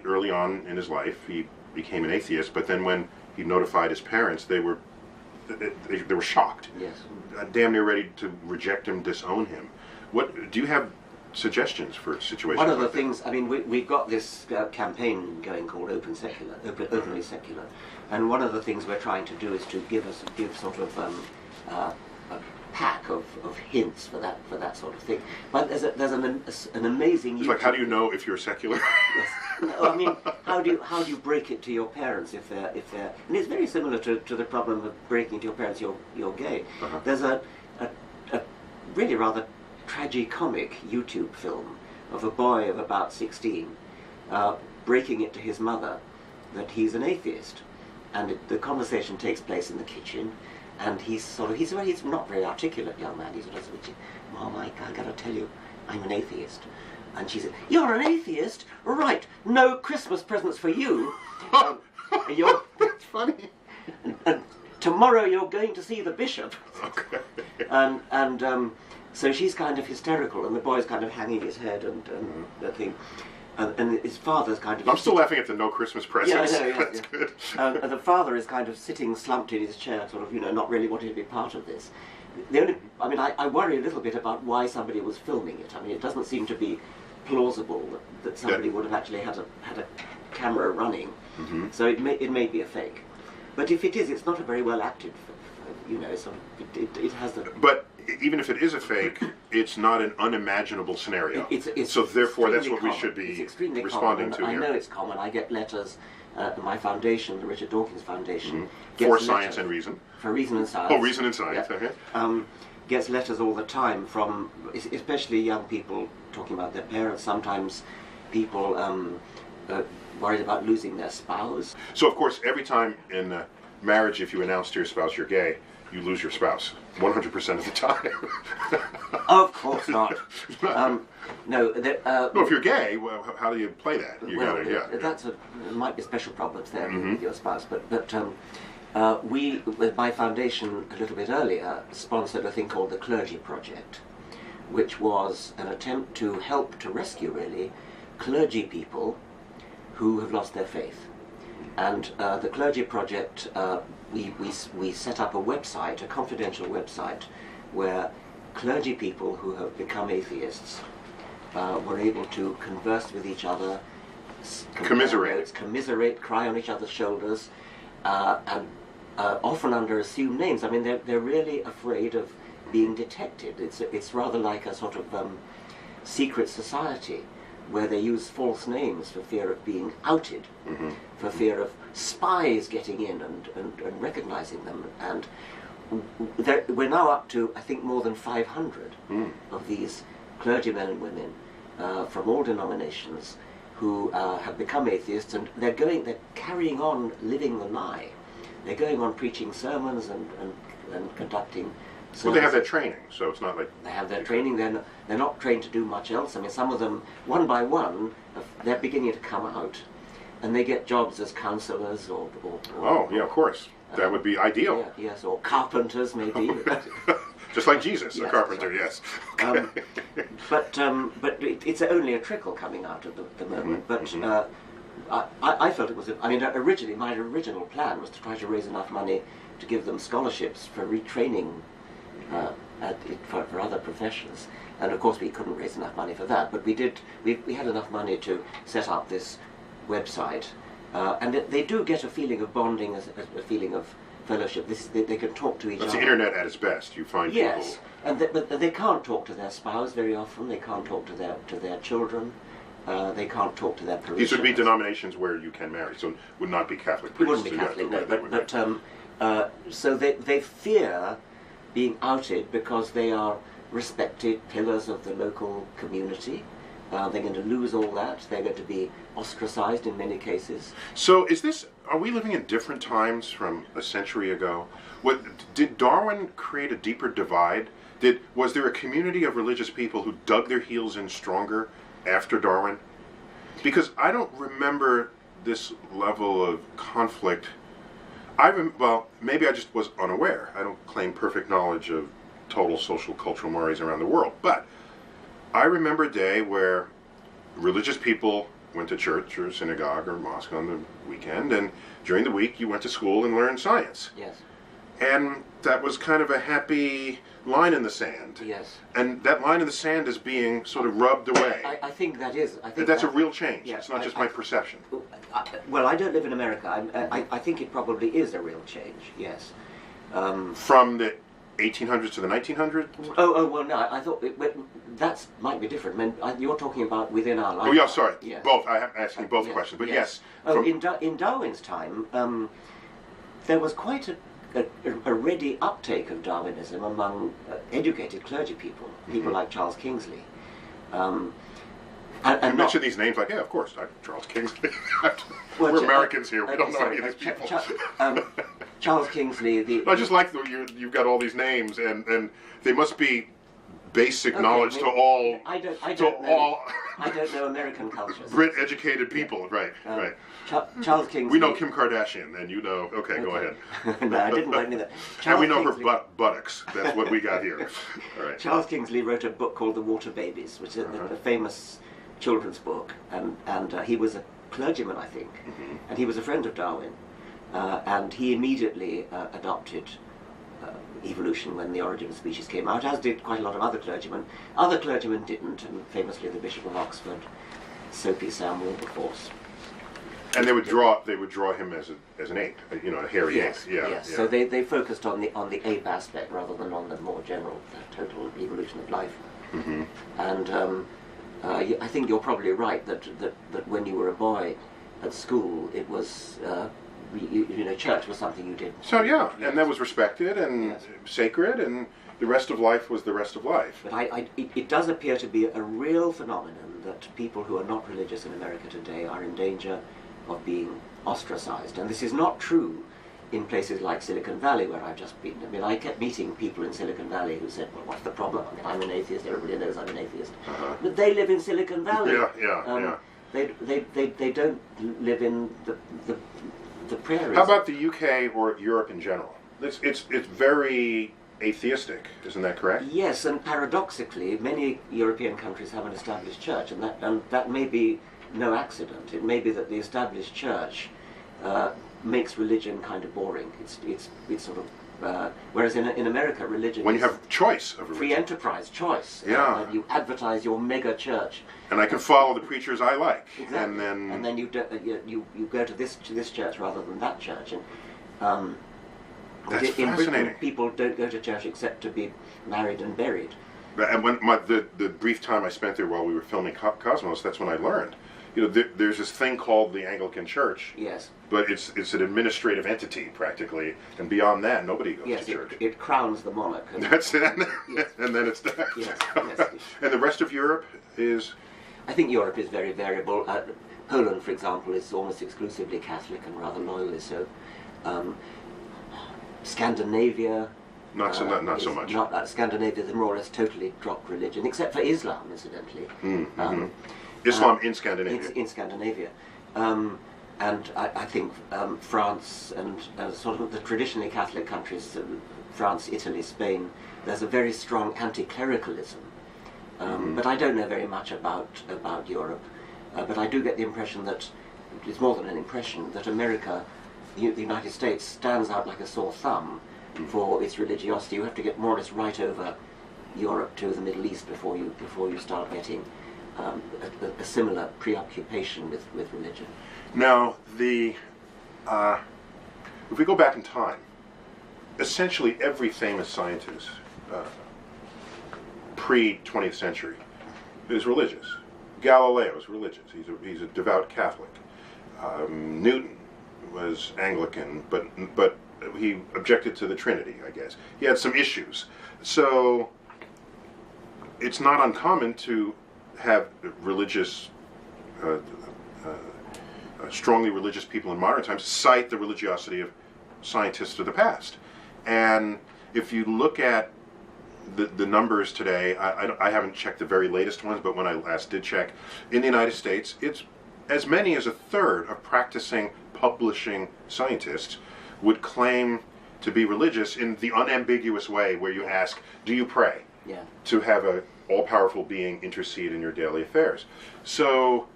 early on in his life he became an atheist, but then when he notified his parents, they were shocked. Yes. Damn near ready to reject him, disown him. What do you have suggestions for situations? One of the like things, I mean, we've got this campaign going called Openly Secular, and one of the things we're trying to do is to give sort of a pack of hints for that sort of thing. But there's an amazing. It's like, how do you know if you're secular? Yes. No, I mean, how do you break it to your parents if they're and it's very similar to the problem of breaking to your parents you're gay. There's a really rather tragicomic YouTube film of a boy of about 16 breaking it to his mother that he's an atheist, and the conversation takes place in the kitchen, and he's not very articulate young man. He's sort of saying, "Mom, I gotta tell you, I'm an atheist." And she said, "You're an atheist? Right, no Christmas presents for you. That's funny. And tomorrow you're going to see the bishop." Okay. And so she's kind of hysterical, and the boy's kind of hanging his head and that thing. And his father's kind of... I'm still laughing at the no Christmas presents. Yeah, I know, That's good. And the father is kind of sitting slumped in his chair, sort of, not really wanting to be part of this. I worry a little bit about why somebody was filming it. I mean, it doesn't seem to be plausible that somebody would have actually had a camera running. Mm-hmm. So it may be a fake. But if it is, it's not a very well acted, sort of, it has the... But even if it is a fake, it's not an unimaginable scenario. So therefore, that's what we should be responding to here. I know it's common. I get letters. My foundation, the Richard Dawkins Foundation, for Science and Reason. For Reason and Science. Oh, Reason and Science. Yeah. Okay. Gets letters all the time from, especially young people talking about their parents. Sometimes people worried about losing their spouse. So of course, every time in marriage, if you announce to your spouse you're gay, you lose your spouse 100% of the time. Of course not. No. No, if you're gay, well, how do you play that? There might be special problems there with your spouse, but we, with my foundation a little bit earlier, sponsored a thing called the Clergy Project, which was an attempt to help to rescue, really, clergy people who have lost their faith. And the Clergy Project, we set up a website, a confidential website, where clergy people who have become atheists were able to converse with each other, commiserate, cry on each other's shoulders, and often under assumed names. I mean, they're really afraid of being detected. It's rather like a sort of secret society where they use false names for fear of being outed, for fear of spies getting in and recognizing them. And we're now up to, I think, more than 500 of these clergymen and women from all denominations who have become atheists, and they're carrying on living the lie. They're going on preaching sermons and conducting Well, they have that training, so it's not like... They have their training, they're not trained to do much else. I mean, some of them, one by one, they're beginning to come out, and they get jobs as counsellors or Oh, yeah, of course. That would be ideal. Yeah, yes, or carpenters, maybe. Just like Jesus, yes, a carpenter, right. yes. But it's only a trickle coming out at the moment. But I felt it was. I mean, originally my original plan was to try to raise enough money to give them scholarships for retraining for other professions. And of course, we couldn't raise enough money for that. But we did. We had enough money to set up this website, and they do get a feeling of bonding, a feeling of fellowship. They can talk to each other. It's the internet at its best. You find yes, people... but they can't talk to their spouse very often. They can't talk to their children. They can't talk to their parishioners. These would be denominations where you can marry, so it would not be Catholic priests. It wouldn't be Catholic, no. So they fear being outed because they are respected pillars of the local community. They're going to lose all that. They're going to be ostracized in many cases. So are we living in different times from a century ago? Did Darwin create a deeper divide? Was there a community of religious people who dug their heels in stronger after Darwin? Because I don't remember this level of conflict. Well, maybe I just was unaware. I don't claim perfect knowledge of total social cultural mores around the world, but I remember a day where religious people went to church or synagogue or mosque on the weekend, and during the week you went to school and learned science. Yes. And that was kind of a happy line in the sand. Yes. And that line in the sand is being sort of rubbed away. I think that is. I think that's a real change. Yeah, it's not just my perception. Well, I don't live in America. I think it probably is a real change, yes. From the 1800s to the 1900s? Oh, well, no, I thought that might be different. I mean, you're talking about within our life. Oh, yeah, sorry. Yes. Both. I'm asking both questions, but yes. Oh, in Darwin's time, there was quite a ready uptake of Darwinism among educated clergy people, like Charles Kingsley. And you mention these names like, yeah, of course, Charles Kingsley. We're Americans here. We don't know any of these people. Charles Kingsley. I just like you've got all these names, and they must be basic knowledge to all. I don't know American cultures. Brit educated people, right? Charles Kingsley. We know Kim Kardashian, and you know. Okay, go ahead. No, I didn't know that. And we know her buttocks. That's what we got here. All right. Charles Kingsley wrote a book called The Water Babies, which is a famous children's book, and he was a clergyman, I think, and he was a friend of Darwin, and he immediately adopted evolution when The Origin of Species came out, as did quite a lot of other clergymen. Other clergymen didn't, and famously the Bishop of Oxford, Soapy Sam Wilberforce. And they would draw him as an ape, a hairy ape. Yeah. Yes. So they focused on the ape aspect rather than on the more general, total evolution of life. And I think you're probably right that when you were a boy at school, it was church was something you did. So and that was respected and sacred, and the rest of life was the rest of life. But it does appear to be a real phenomenon that people who are not religious in America today are in danger of being ostracized, and this is not true in places like Silicon Valley, where I've just been. I mean, I kept meeting people in Silicon Valley who said, well, what's the problem? I mean, I'm an atheist, everybody knows I'm an atheist. But they live in Silicon Valley. They don't live in the prairies. How about the UK or Europe in general? It's very atheistic, isn't that correct? Yes, and paradoxically, many European countries have an established church, and that may be no accident. It may be that the established church makes religion kind of boring. It's sort of whereas in America, religion when you have choice of religion, free enterprise, choice. Yeah, you advertise your mega church, and I can follow the preachers I like. Exactly. And then you go to this church rather than that church, and that's in fascinating. Britain, people don't go to church except to be married and buried. And when the brief time I spent there while we were filming Cosmos, that's when I learned. There's this thing called the Anglican Church. Yes. But it's an administrative entity practically, and beyond that, nobody goes to church. It crowns the monarch. That's it. Yes. And then it's done. Yes. And the rest of Europe is. I think Europe is very variable. Poland, for example, is almost exclusively Catholic and rather loyally so. Scandinavia, Not so much. Not like Scandinavia, they more or less totally dropped religion, except for Islam, incidentally. Islam in Scandinavia. In Scandinavia. And I think France and sort of the traditionally Catholic countries, France, Italy, Spain, there's a very strong anti-clericalism. But I don't know very much about Europe. But I do get the impression that, it's more than an impression, that America, the United States, stands out like a sore thumb for its religiosity. You have to get more or less right over Europe to the Middle East before you start getting a similar preoccupation with religion. Now, if we go back in time, essentially every famous scientist pre-20th century is religious. Galileo is religious. He's a devout Catholic. Newton was Anglican, but he objected to the Trinity, I guess. He had some issues. So it's not uncommon to have religious, strongly religious people in modern times cite the religiosity of scientists of the past. And if you look at the numbers today, I haven't checked the very latest ones, but when I last did check, in the United States, it's as many as a third of practicing, publishing scientists would claim to be religious in the unambiguous way where you ask, do you pray? Yeah. To have a all-powerful being intercede in your daily affairs. So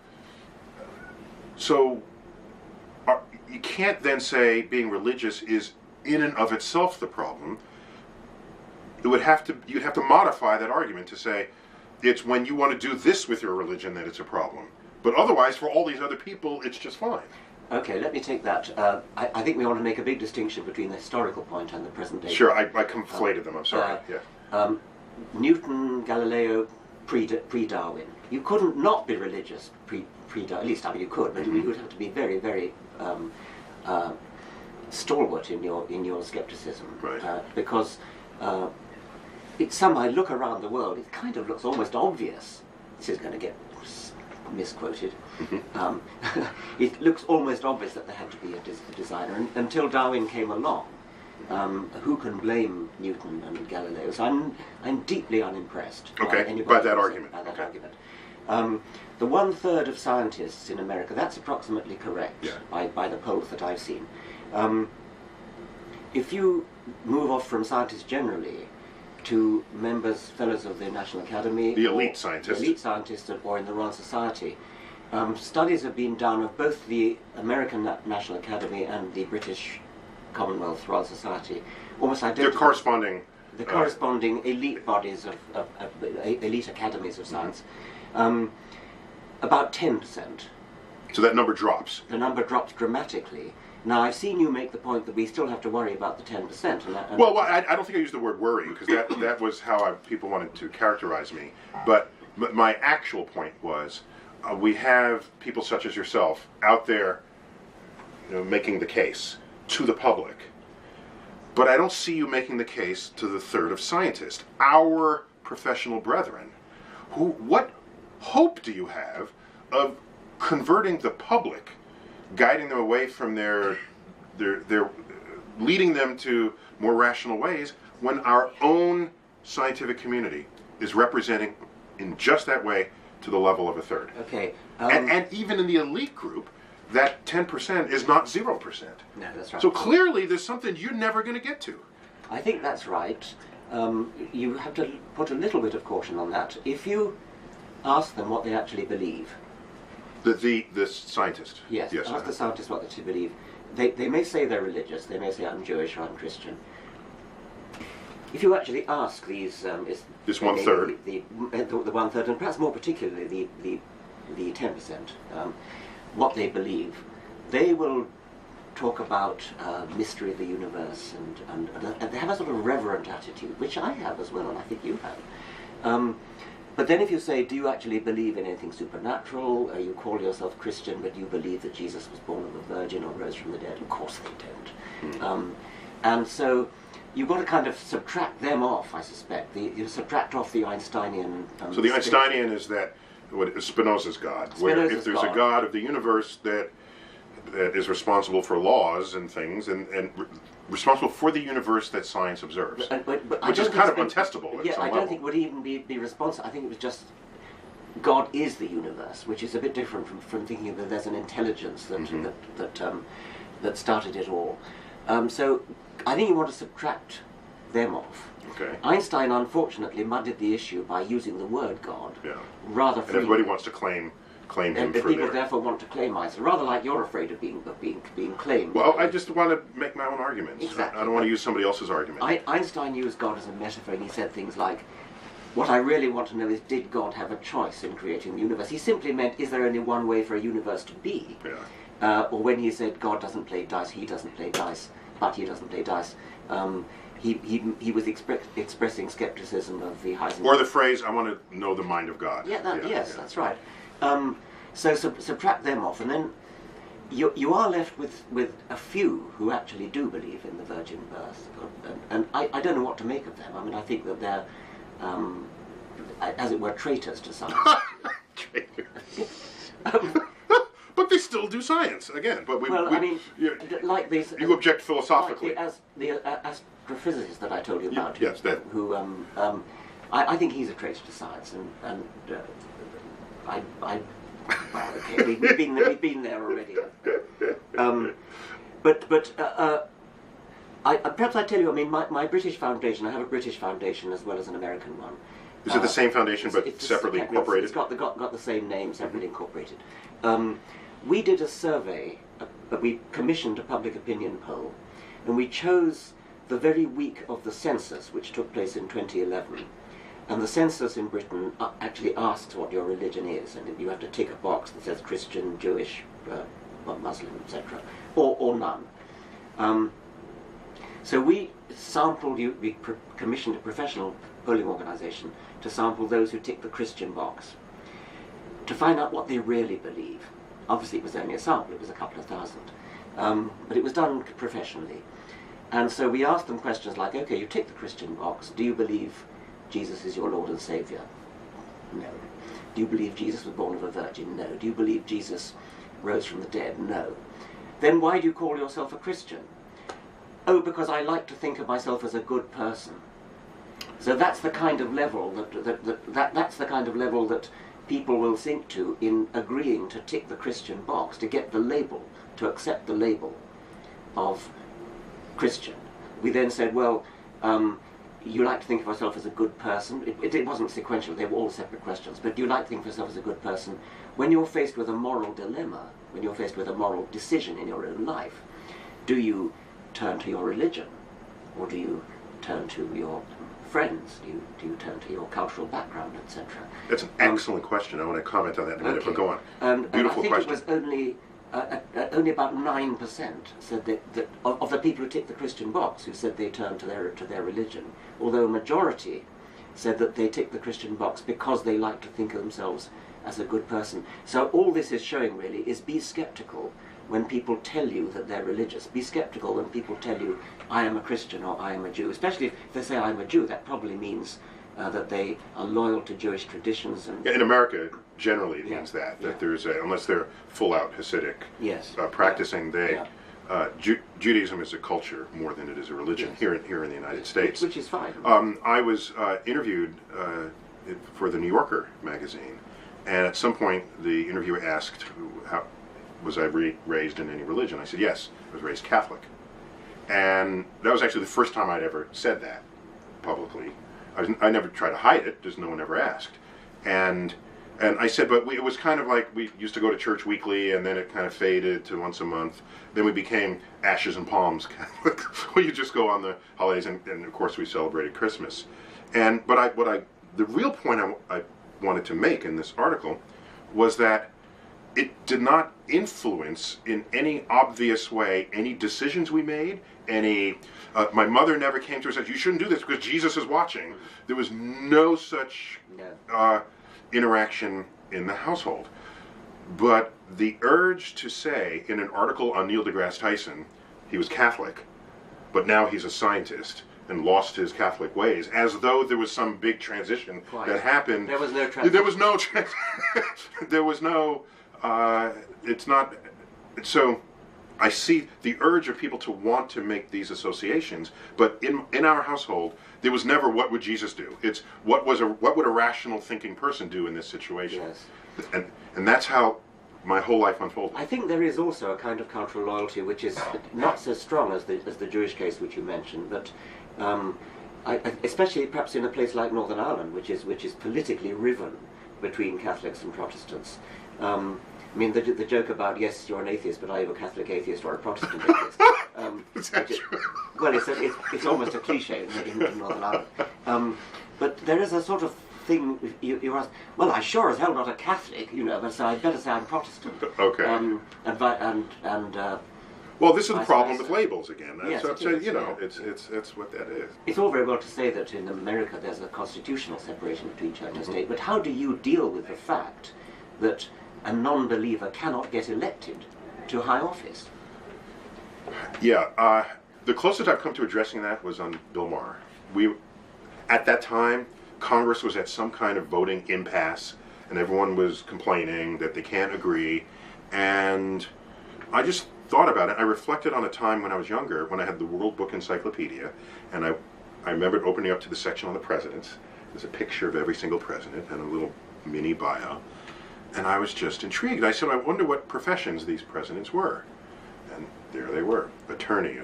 you can't then say being religious is in and of itself the problem. You'd have to modify that argument to say it's when you want to do this with your religion that it's a problem. But otherwise, for all these other people, it's just fine. Okay, let me take that. I think we want to make a big distinction between the historical point and the present day. Sure, I conflated them, I'm sorry. Newton, Galileo, pre-Darwin. You couldn't not be religious pre-Darwin. At least, I mean, you could, but you would have to be very, very stalwart in your skepticism. Right. Because I look around the world, it kind of looks almost obvious. This is going to get misquoted. It looks almost obvious that there had to be a designer, and until Darwin came along, who can blame Newton and Galileo? So I'm deeply unimpressed by that argument. The 1/3 of scientists in America, that's approximately correct, yeah, by the polls that I've seen. If you move off from scientists generally to fellows of the National Academy, the elite scientists, or in the Royal Society, studies have been done of both the American National Academy and the British Commonwealth Royal Society, almost identical. The corresponding elite bodies of elite academies of science. About 10%. So that number drops. The number drops dramatically. Now, I've seen you make the point that we still have to worry about the 10%. Well, I don't think I used the word worry, because that was how people wanted to characterize me. But my actual point was, we have people such as yourself out there, making the case to the public. But I don't see you making the case to the third of scientists, our professional brethren. What hope do you have of converting the public, guiding them away from their leading them to more rational ways, when our own scientific community is representing in just that way to the level of a third? Okay. And even in the elite group, that 10% is not 0%. No, that's right. So clearly there's something you're never going to get to. I think that's right. You have to put a little bit of caution on that. If you ask them what they actually believe. The scientist. Yes, ask the scientist what they believe. They may say they're religious, they may say I'm Jewish or I'm Christian. If you actually ask these... this 1/3. The 1/3, and perhaps more particularly the 10%, what they believe, they will talk about mystery of the universe, and they have a sort of reverent attitude, which I have as well, and I think you have. But then if you say, do you actually believe in anything supernatural? You call yourself Christian, but you believe that Jesus was born of a virgin or rose from the dead? Of course they don't. And so you've got to kind of subtract them off, I suspect. You subtract off the Einsteinian... so the Einsteinian is that Spinoza's God, where if there's a God of the universe, that that is responsible for laws and things, and responsible for the universe that science observes, but which is kind of untestable. Yeah, at some I don't level. think it would even be responsible. I think it was just God is the universe, which is a bit different from thinking that there's an intelligence that started it all. So I think you want to subtract them off. Okay. Einstein, unfortunately, muddied the issue by using the word God rather And freely. everybody wants to claim him And for people their... therefore want to claim Einstein, rather like you're afraid of being claimed. Well, I just want to make my own arguments. Exactly. I don't want to use somebody else's argument. Einstein used God as a metaphor, and he said things like, what I really want to know is, did God have a choice in creating the universe? He simply meant, is there only one way for a universe to be? Yeah. Or when he said, God doesn't play dice, he doesn't play dice, but he doesn't play dice. He was expressing skepticism of the Heisenberg. Or the phrase, I want to know the mind of God. Yes, that's right. So subtract them off, and then you are left with a few who actually do believe in the virgin birth. And I don't know what to make of them. I mean, I think that they're, as it were, traitors to science. But they still do science, again. But like these... You object philosophically. Like the astrophysicist that I told you about. Yes, that. Who, I think he's a traitor to science, and well, okay, we've been there already. Perhaps I tell you, I mean, my British foundation, I have a British foundation as well as an American one. Is it the same foundation but separately incorporated? It's got the same name, separately incorporated. We did a survey, we commissioned a public opinion poll, and we chose the very week of the census, which took place in 2011. And the census in Britain actually asks what your religion is, and you have to tick a box that says Christian, Jewish, Muslim, etc., or none. So we sampled, we commissioned a professional polling organisation to sample those who tick the Christian box, to find out what they really believe. Obviously it was only a sample, it was a couple of thousand, but it was done professionally. And so we asked them questions like, okay, you tick the Christian box, do you believe Jesus is your Lord and Saviour? No. Do you believe Jesus was born of a virgin? No. Do you believe Jesus rose from the dead? No. Then why do you call yourself a Christian? Oh, because I like to think of myself as a good person. So that's the kind of level that's the kind of level that people will sink to in agreeing to tick the Christian box, to get the label, to accept the label of Christian. We then said, well, you like to think of yourself as a good person. It wasn't sequential, they were all separate questions, but do you like to think of yourself as a good person? When you're faced with a moral dilemma, when you're faced with a moral decision in your own life, do you turn to your religion? Or do you turn to your friends? Do you turn to your cultural background, etc.? That's an excellent question. I want to comment on that in a minute, but go on. Beautiful and I think question. It was only about 9% said that of the people who ticked the Christian box who said they turned to their religion, although a majority said that they ticked the Christian box because they like to think of themselves as a good person. So all this is showing really is be skeptical when people tell you that they're religious. Be skeptical when people tell you, I am a Christian or I am a Jew. Especially if they say I'm a Jew, that probably means that they are loyal to Jewish traditions. And in America, generally it means that there's unless they're full-out Hasidic practicing, Judaism is a culture more than it is a religion here in the United States. Which is fine. I was interviewed for the New Yorker magazine, and at some point the interviewer asked, how was I raised in any religion? I said, yes, I was raised Catholic. And that was actually the first time I'd ever said that publicly. I never tried to hide it, just no one ever asked. And I said, but it was kind of like we used to go to church weekly, and then it kind of faded to once a month. Then we became Ashes and Palms Catholic, where you just go on the holidays, and of course we celebrated Christmas. The real point I wanted to make in this article was that it did not influence in any obvious way any decisions we made, my mother never came to us and said, you shouldn't do this because Jesus is watching. There was no such interaction in the household. But the urge to say in an article on Neil deGrasse Tyson, he was Catholic, but now he's a scientist and lost his Catholic ways, as though there was some big transition that happened. There was no transition. There was no it's not, so I see the urge of people to want to make these associations, but in our household, there was never what would Jesus do. It's what would a rational thinking person do in this situation. Yes. And that's how my whole life unfolded. I think there is also a kind of cultural loyalty which is not so strong as the Jewish case which you mentioned, but especially perhaps in a place like Northern Ireland, which is politically riven between Catholics and Protestants. I mean, the joke about, yes, you're an atheist, but are you a Catholic atheist or a Protestant atheist? Is that true? Well, it's almost a cliche in Northern Ireland. But there is a sort of thing, you ask, well, I'm sure as hell not a Catholic, but so I'd better say I'm Protestant. Okay. Well, this is the problem with labels again. Yes, so it's what that is. It's all very well to say that in America there's a constitutional separation between church and state, but how do you deal with the fact that a non-believer cannot get elected to high office? Yeah, the closest I've come to addressing that was on Bill Maher. At that time, Congress was at some kind of voting impasse, and everyone was complaining that they can't agree, and I just thought about it. I reflected on a time when I was younger, when I had the World Book Encyclopedia, and I remembered opening up to the section on the presidents. There's a picture of every single president and a little mini bio, and I was just intrigued. I said, I wonder what professions these presidents were. And there they were: attorney,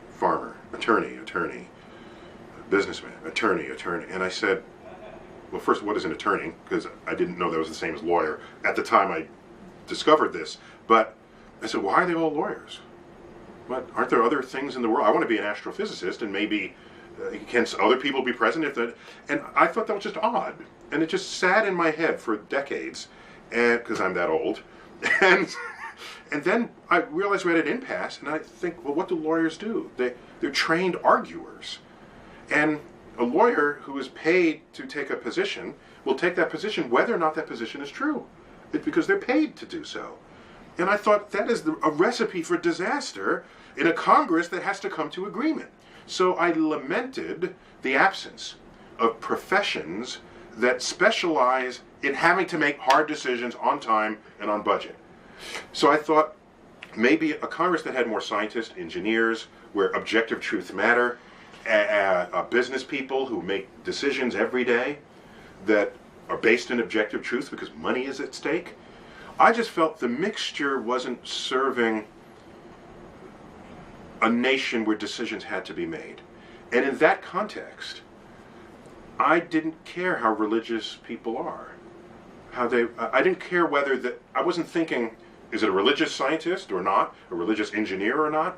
farmer, attorney, businessman, attorney. And I said, well, first, what is an attorney? Because I didn't know that was the same as lawyer at the time I discovered this. But I said, why are they all lawyers? But aren't there other things in the world? I want to be an astrophysicist, and maybe can other people be president? And I thought that was just odd. And it just sat in my head for decades, and because I'm that old. And then I realized we're at an impasse, and I think, well, what do lawyers do? They're trained arguers. And a lawyer who is paid to take a position will take that position whether or not that position is true. It's because they're paid to do so. And I thought that is a recipe for disaster in a Congress that has to come to agreement. So I lamented the absence of professions that specialize in having to make hard decisions on time and on budget. So I thought maybe a Congress that had more scientists, engineers, where objective truths matter, business people who make decisions every day that are based in objective truth because money is at stake. I just felt the mixture wasn't serving a nation where decisions had to be made. And in that context, I didn't care how religious people are. I didn't care I wasn't thinking, is it a religious scientist or not, a religious engineer or not?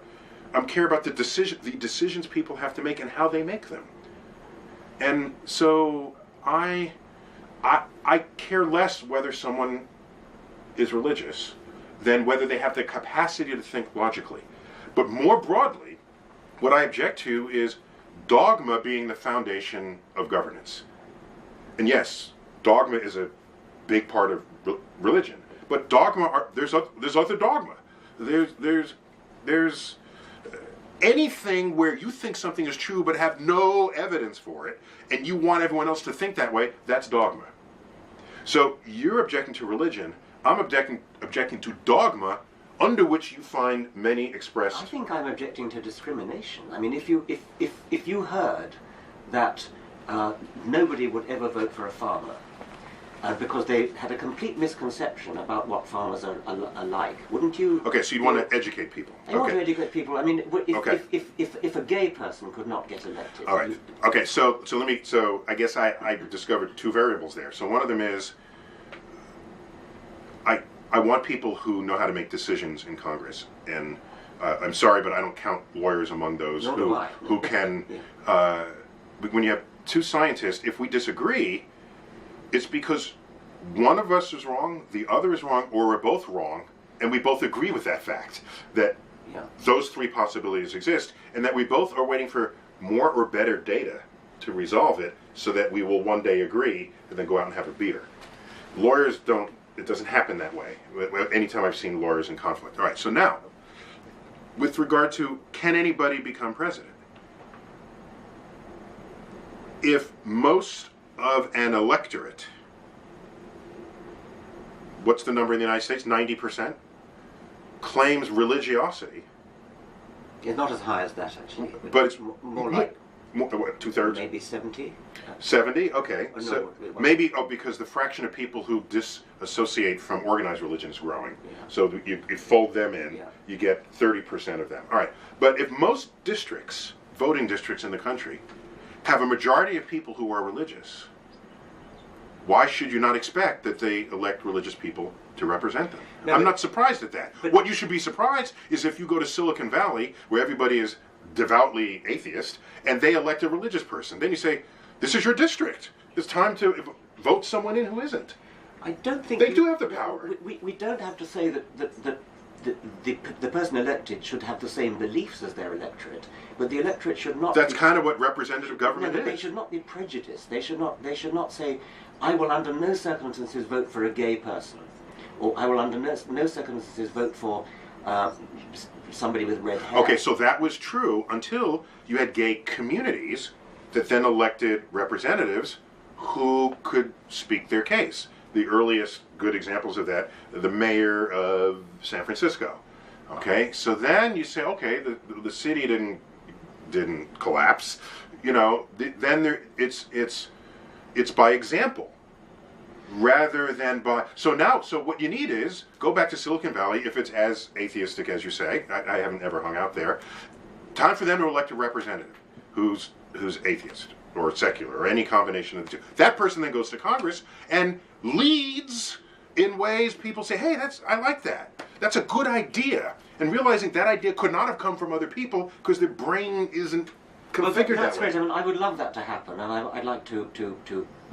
I care about the decisions people have to make and how they make them. And so I care less whether someone is religious than whether they have the capacity to think logically. But more broadly, what I object to is dogma being the foundation of governance. And yes, dogma is a big part of religion, but there's other dogma. There's anything where you think something is true but have no evidence for it, and you want everyone else to think that way, that's dogma. So you're objecting to religion, I'm objecting to dogma, under which you find many expressed. I think I'm objecting to discrimination. I mean, if you heard that nobody would ever vote for a farmer because they had a complete misconception about what farmers are like, wouldn't you? Okay, so you want to educate people. I want to educate people. I mean, if a gay person could not get elected. All right. Okay, so I guess I discovered two variables there. So one of them is I want people who know how to make decisions in Congress, and I'm sorry, but I don't count lawyers among those who can. When you have two scientists, if we disagree, it's because one of us is wrong, the other is wrong, or we're both wrong, and we both agree with that fact that those three possibilities exist, and that we both are waiting for more or better data to resolve it, so that we will one day agree and then go out and have a beater. Lawyers don't. It doesn't happen that way. Anytime I've seen lawyers in conflict. All right, so now, with regard to can anybody become president? If most of an electorate, what's the number in the United States? 90%? claims religiosity. It's not as high as that, actually. But it's more like what, 2/3? maybe 70. 70? Okay. No, So it wasn't. maybe because the fraction of people who disassociate from organized religion is growing. Yeah. So you fold them in, Yeah. you get 30% of them. All right. But if most districts, voting districts in the country, have a majority of people who are religious, why should you not expect that they elect religious people to represent them? No, I'm but- not surprised at that. but- What you should be surprised is if you go to Silicon Valley, where everybody is devoutly atheist, and they elect a religious person. Then you say, this is your district. It's time to vote someone in who isn't. I don't think They do have the power. We don't have to say that the person elected should have the same beliefs as their electorate, but the electorate should not. That's kind of what representative No, government but they is. should not be prejudiced. They should not say, I will under no circumstances vote for a gay person, or I will under no circumstances vote for somebody with red hair. Okay, so that was true until you had gay communities that then elected representatives who could speak their case. The earliest good examples of that, the mayor of San Francisco. Okay, so then you say, okay, the city didn't collapse. You know, then it's by example rather than by. So what you need is go back to Silicon Valley if it's as atheistic as you say. I haven't ever hung out there. Time for them to elect a representative who's atheist or secular or any combination of the two. That person then goes to Congress and leads in ways people say, hey, I like that. That's a good idea. And realizing that idea could not have come from other people because their brain isn't configured That's that way. great. I mean, I would love that to happen, and I'd like to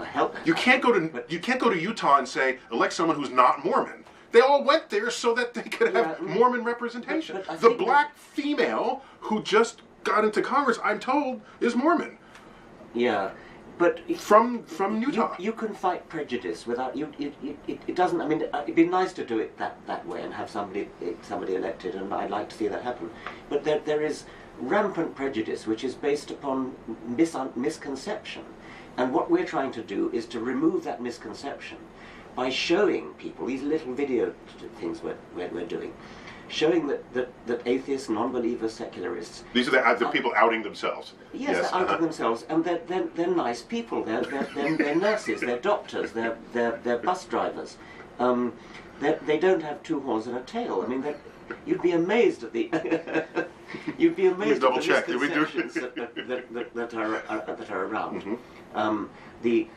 help that. You can't go to Utah and say elect someone who's not Mormon. They all went there so that they could have Mormon representation. but I The think black female who just got into Congress, I'm told, is Mormon Yeah, but from Utah. You can fight prejudice without it doesn't. I mean, it'd be nice to do it that way and have somebody elected, and I'd like to see that happen. But there is rampant prejudice which is based upon misconception, and what we're trying to do is to remove that misconception by showing people these little video things we're doing, showing that atheists, non-believers, secularists. These are the people outing themselves. Yes, they're outing themselves, and they're nice people. They're nurses, they're doctors, they're bus drivers. They don't have two horns and a tail. I mean, you'd be amazed at the you'd be amazed at the misconceptions that are around. The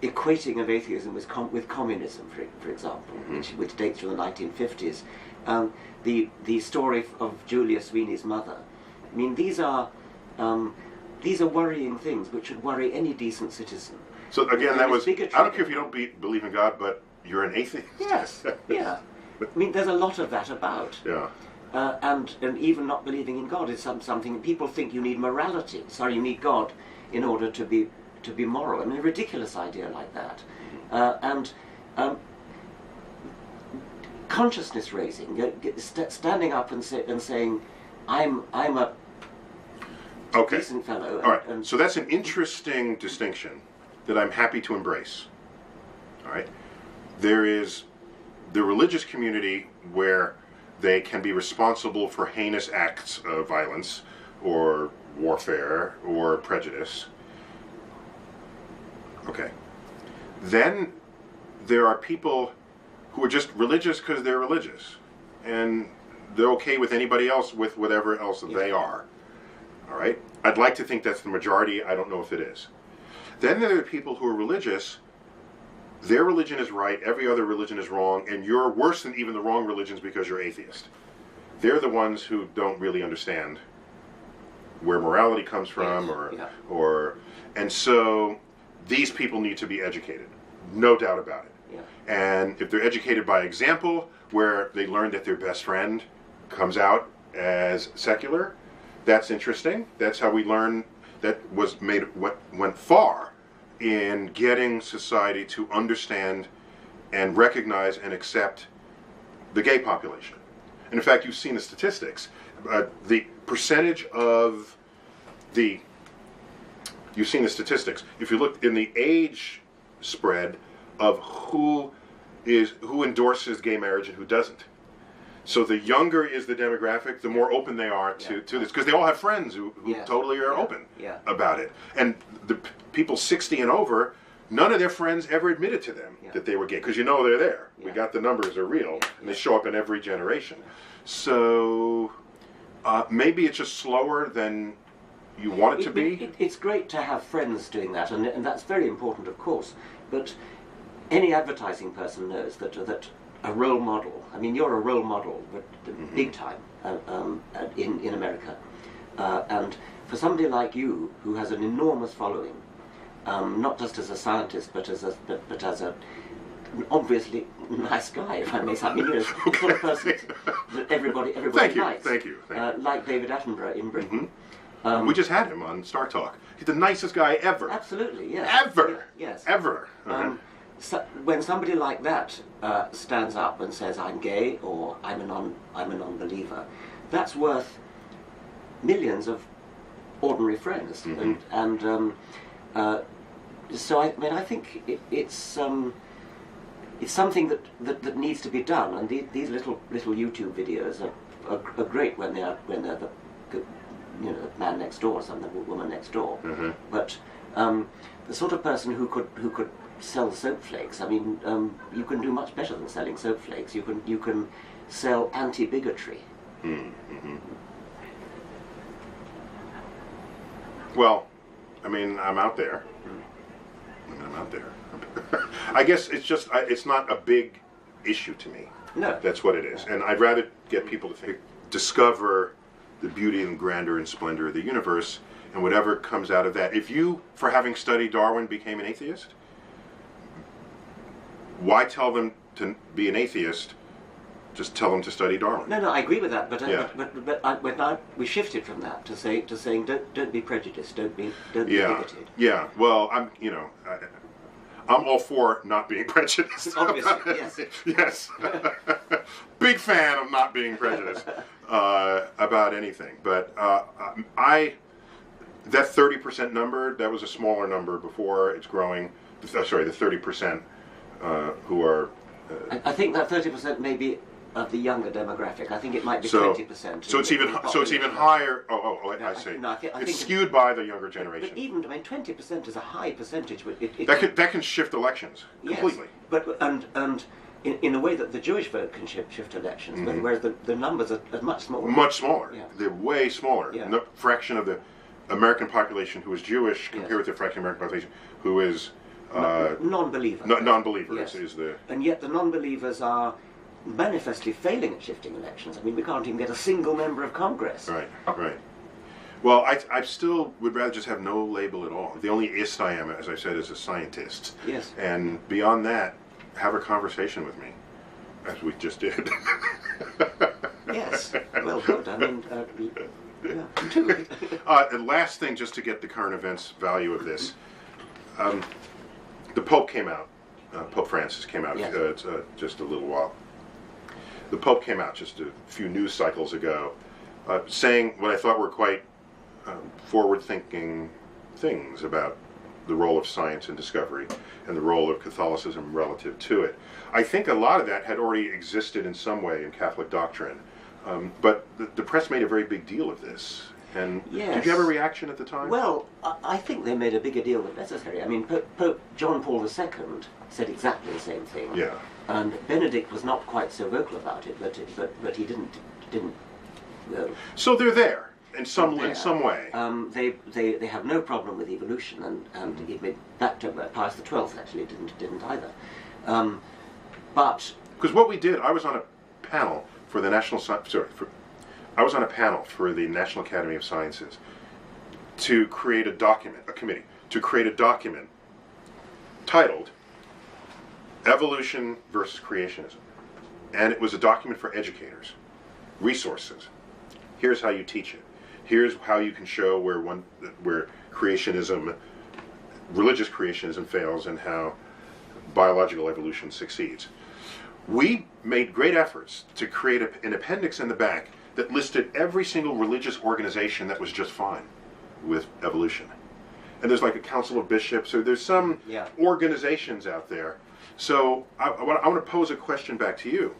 equating of atheism with communism, for example, which dates from the 1950s. The story of Julia Sweeney's mother. I mean, these are worrying things which should worry any decent citizen. So again, And it's I bigotry. don't care if you don't believe in God, but you're an atheist. Yes, yeah. I mean, there's a lot of that about. Yeah. And even not believing in God is something people think you need morality. Sorry, you need God in order to be moral. I mean, a ridiculous idea like that. Consciousness raising, standing up and saying, I'm a Okay. decent fellow. All right. So that's an interesting distinction that I'm happy to embrace. All right. There is the religious community where they can be responsible for heinous acts of violence or warfare or prejudice. Okay. Then there are people who are just religious because they're religious, and they're okay with anybody else with whatever else they are. All right? I'd like to think that's the majority. I don't know if it is. Then there are people who are religious. Their religion is right, every other religion is wrong, and you're worse than even the wrong religions because you're atheist. They're the ones who don't really understand where morality comes from, and so these people need to be educated, no doubt about it. Yeah. And if they're educated by example, where they learn that their best friend comes out as secular, that's interesting. That's how we learn. That was what went far in getting society to understand and recognize and accept the gay population. And in fact, you've seen the statistics. The percentage of you've seen the statistics. If you look in the age spread of who endorses gay marriage and who doesn't. So the younger is the demographic, the more open they are to this, because they all have friends who totally are open about it. And the people 60 and over, none of their friends ever admitted to them that they were gay, because they're there. We got the numbers are real, and they show up in every generation. So maybe it's just slower than you want it to be. It's great to have friends doing that, and that's very important, of course. But any advertising person knows that a role model. I mean, you're a role model, but big time in America. And for somebody like you, who has an enormous following, not just as a scientist, but as a obviously nice guy, if I may say. I mean, the sort of person that everybody likes. Thank you. Like David Attenborough in Britain. We just had him on Star Talk. He's the nicest guy ever. Absolutely, yes. Ever. Yes. Ever. So when somebody like that stands up and says, "I'm gay," or I'm a non-believer," that's worth millions of ordinary friends. And so I think it's something that needs to be done. And these little YouTube videos are great when they're the man next door or something, the woman next door. But the sort of person who could sell soap flakes. I mean, you can do much better than selling soap flakes. You can sell anti-bigotry. Well, I mean, I'm out there. I guess it's just it's not a big issue to me. No, that's what it is. And I'd rather get people to discover the beauty and grandeur and splendor of the universe, and whatever comes out of that. If you, for having studied Darwin, became an atheist, why tell them to be an atheist? Just tell them to study Darwin. No, I agree with that. But we shifted from that to saying don't be prejudiced, don't be bigoted. Yeah. Well, I'm all for not being prejudiced. Obviously, yes. Yes. Big fan of not being prejudiced about anything. But that 30% number, that was a smaller number before. It's growing. Sorry, the 30% who are. I think that 30% may be of the younger demographic. I think it might be 20%. So it's even higher. I see. No, I think it's skewed by the younger generation. But even 20% is a high percentage. But that can shift elections completely. Yes, but and in a way that the Jewish vote can shift elections, whereas the numbers are much smaller. Much smaller. Yeah. They're way smaller. Yeah. The fraction of the American population who is Jewish compared with the fraction of the American population who is non-believer. Non-believers is the. And yet the non-believers are manifestly failing at shifting elections. I mean, we can't even get a single member of Congress. Right. Well, I still would rather just have no label at all. The only ist I am, as I said, is a scientist. Yes. And beyond that, have a conversation with me, as we just did. Yes. Well, good. I mean, two. The last thing, just to get the current events value of this, the Pope came out. Pope Francis came out just a little while. The Pope came out just a few news cycles ago, saying what I thought were quite forward-thinking things about the role of science and discovery and the role of Catholicism relative to it. I think a lot of that had already existed in some way in Catholic doctrine, but the press made a very big deal of this. And did you have a reaction at the time? Well, I think they made a bigger deal than necessary. I mean, Pope John Paul II said exactly the same thing. Yeah. And Benedict was not quite so vocal about it, but he didn't. So they're there in some way. They have no problem with evolution, and even Pius XII actually didn't either. But because what we did, I was on a panel for the I was on a panel for the National Academy of Sciences to create a committee to create a document titled Evolution versus Creationism. And it was a document for educators. Resources. Here's how you teach it. Here's how you can show where creationism, religious creationism fails and how biological evolution succeeds. We made great efforts to create an appendix in the back that listed every single religious organization that was just fine with evolution. And there's like a council of bishops, or there's some organizations out there. So I want to pose a question back to you.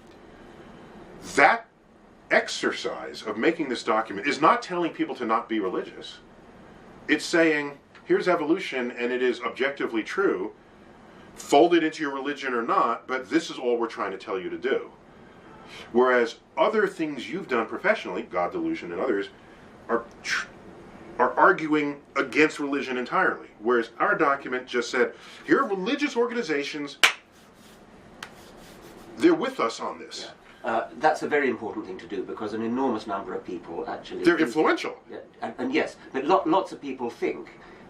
That exercise of making this document is not telling people to not be religious. It's saying, here's evolution and it is objectively true, fold it into your religion or not, but this is all we're trying to tell you to do. Whereas other things you've done professionally, God Delusion and others, are arguing against religion entirely. Whereas our document just said, here are religious organizations, they're with us on this. Yeah. That's a very important thing to do, because an enormous number of people actually... They're influential. And yes, but lots of people think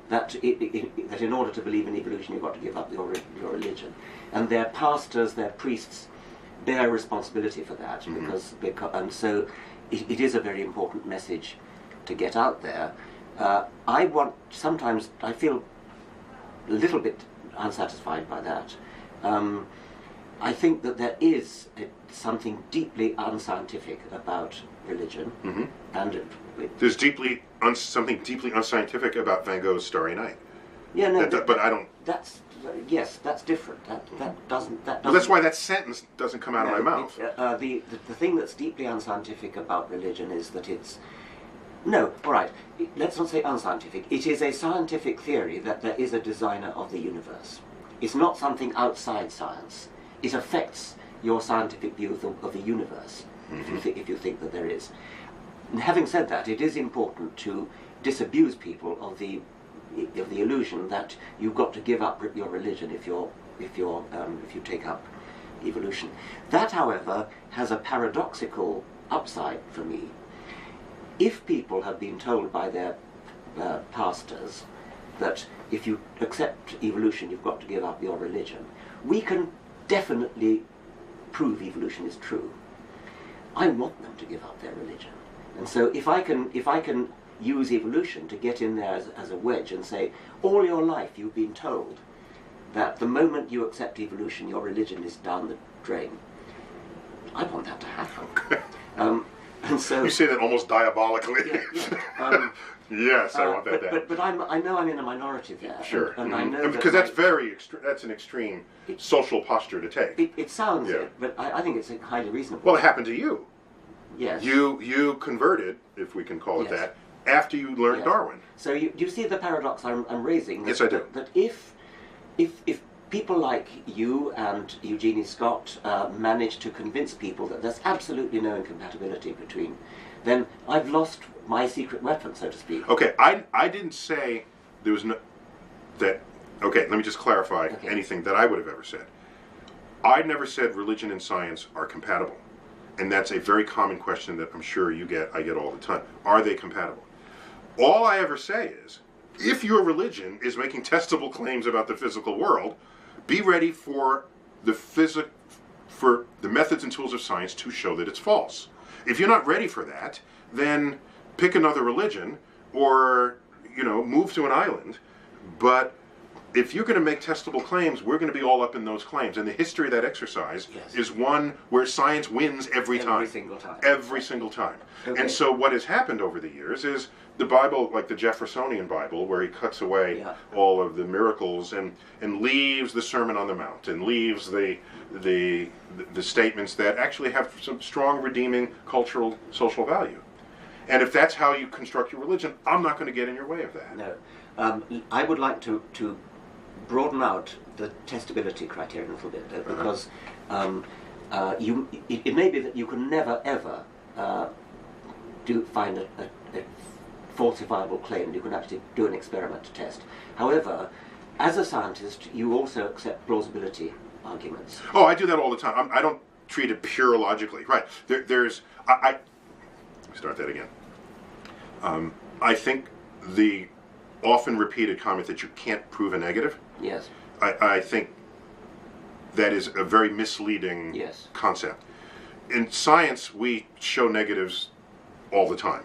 that that in order to believe in evolution you've got to give up your religion. And their pastors, their priests, bear responsibility for that, because and so it is a very important message to get out there. Sometimes I feel a little bit unsatisfied by that. I think that there is something deeply unscientific about religion, and there's something deeply unscientific about Van Gogh's Starry Night. Yeah, no, but I don't. That's that's different. That doesn't. Well, that's why that sentence doesn't come out of my mouth. The thing that's deeply unscientific about religion is that it's. No, all right. Let's not say unscientific. It is a scientific theory that there is a designer of the universe. It's not something outside science. It affects your scientific view of the universe, if you think that there is. And having said that, it is important to disabuse people of the illusion that you've got to give up your religion if you take up evolution. That, however, has a paradoxical upside for me. If people have been told by their pastors that if you accept evolution you've got to give up your religion, we can definitely prove evolution is true. I want them to give up their religion. And so if I can use evolution to get in there as a wedge and say, all your life you've been told that the moment you accept evolution your religion is down the drain, I want that to happen. And so you say that almost diabolically. Yes, I want that to happen. But I know I'm in a minority there. Sure. And I know because that's an extreme social posture to take. It sounds it, but I think it's highly reasonable. Well, it happened to you. Yes. You converted, if we can call it that, after you learned Darwin. So you see the paradox I'm raising? Yes, I do. That if people like you and Eugenie Scott manage to convince people that there's absolutely no incompatibility between, then I've lost my secret weapon, so to speak. Okay, I didn't say there was no... Okay, let me just clarify anything that I would have ever said. I never said religion and science are compatible. And that's a very common question that I'm sure I get all the time. Are they compatible? All I ever say is, if your religion is making testable claims about the physical world, be ready for the methods and tools of science to show that it's false. If you're not ready for that, then pick another religion or, move to an island. But if you're going to make testable claims, we're going to be all up in those claims. And the history of that exercise is one where science wins every time. Every single time. Every single time. Okay. And so what has happened over the years is the Bible, like the Jeffersonian Bible, where he cuts away all of the miracles and leaves the Sermon on the Mount and leaves the statements that actually have some strong redeeming cultural, social value. And if that's how you construct your religion, I'm not going to get in your way of that. No. I would like to broaden out the testability criterion a little bit, because it may be that you can never ever find a falsifiable claim. You can actually do an experiment to test. However, as a scientist, you also accept plausibility arguments. Oh, I do that all the time. I don't treat it pure logically. Right. Let me start that again. I think the often repeated comment that you can't prove a negative. Yes. I think that is a very misleading concept. In science, we show negatives all the time.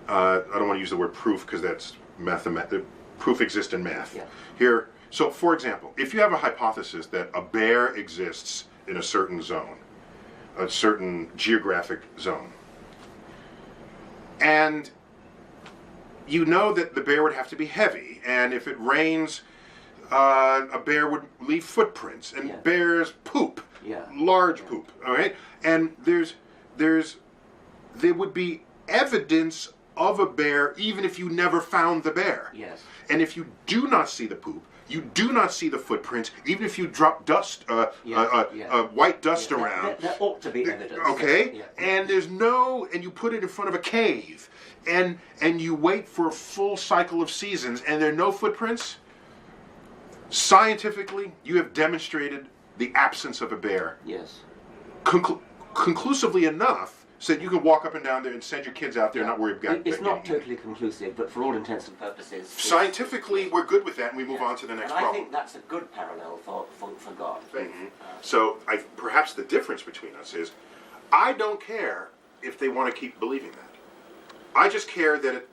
I don't want to use the word proof because that's mathematical. Proof exists in math. Yeah. Here, so for example, if you have a hypothesis that a bear exists in a certain zone, a certain geographic zone, and you know that the bear would have to be heavy, and if it rains, a bear would leave footprints, and bears poop, large poop, all right? And there's there would be evidence of a bear even if you never found the bear. Yes. And if you do not see the poop, you do not see the footprints, even if you drop dust, white dust around. There ought to be evidence. Okay? Yeah. And there's no, and you put it in front of a cave, and you wait for a full cycle of seasons, and there are no footprints. Scientifically, you have demonstrated the absence of a bear. Yes. Conclusively enough, so that you can walk up and down there and send your kids out there and not worry about It's not totally conclusive, but for all intents and purposes... Scientifically, we're good with that, and we move on to the next problem. I think that's a good parallel for God. Mm-hmm. So perhaps the difference between us is, I don't care if they want to keep believing that. I just care that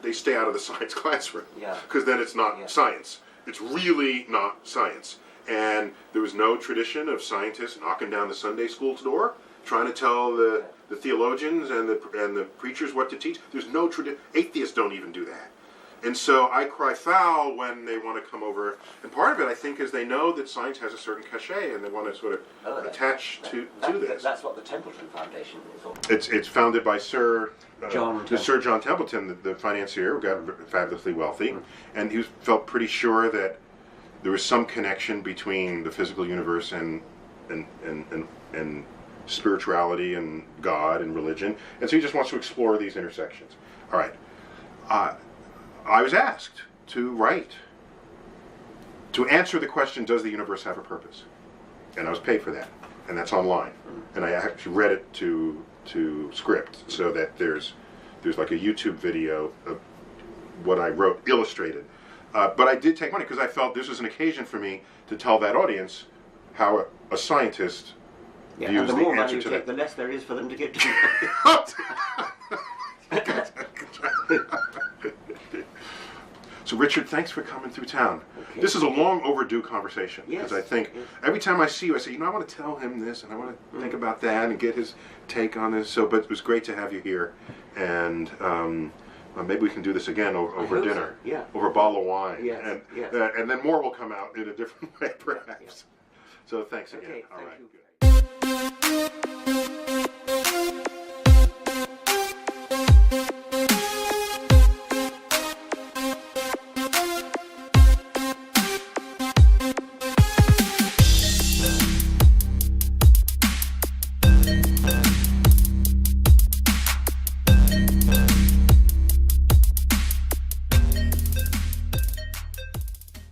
they stay out of the science classroom. Yeah. Because then it's not science. It's really not science. And there was no tradition of scientists knocking down the Sunday school's door, trying to tell the theologians and the preachers what to teach. There's no tradition. Atheists don't even do that. And so I cry foul when they want to come over. And part of it, I think, is they know that science has a certain cachet, and they want to sort of attach to this. That's what the Templeton Foundation is all. It's founded by Sir John Templeton, the financier, who got fabulously wealthy, and he felt pretty sure that there was some connection between the physical universe and spirituality and God and religion, and so he just wants to explore these intersections. All right. I was asked to write, to answer the question, does the universe have a purpose? And I was paid for that, and that's online. And I actually read it to script, so that there's like a YouTube video of what I wrote illustrated. But I did take money because I felt this was an occasion for me to tell that audience how a scientist views the the more answer money to you take, that. the less there is for them to get to. So Richard, thanks for coming through town. Okay. This is a long overdue conversation, because Yes. I think every time I see you, I say, I want to tell him this, and I want to think about that, and get his take on this. So, but it was great to have you here, and maybe we can do this again over dinner, over a bottle of wine, and then more will come out in a different way, perhaps. So thanks again. Okay, All thank right. you. Good.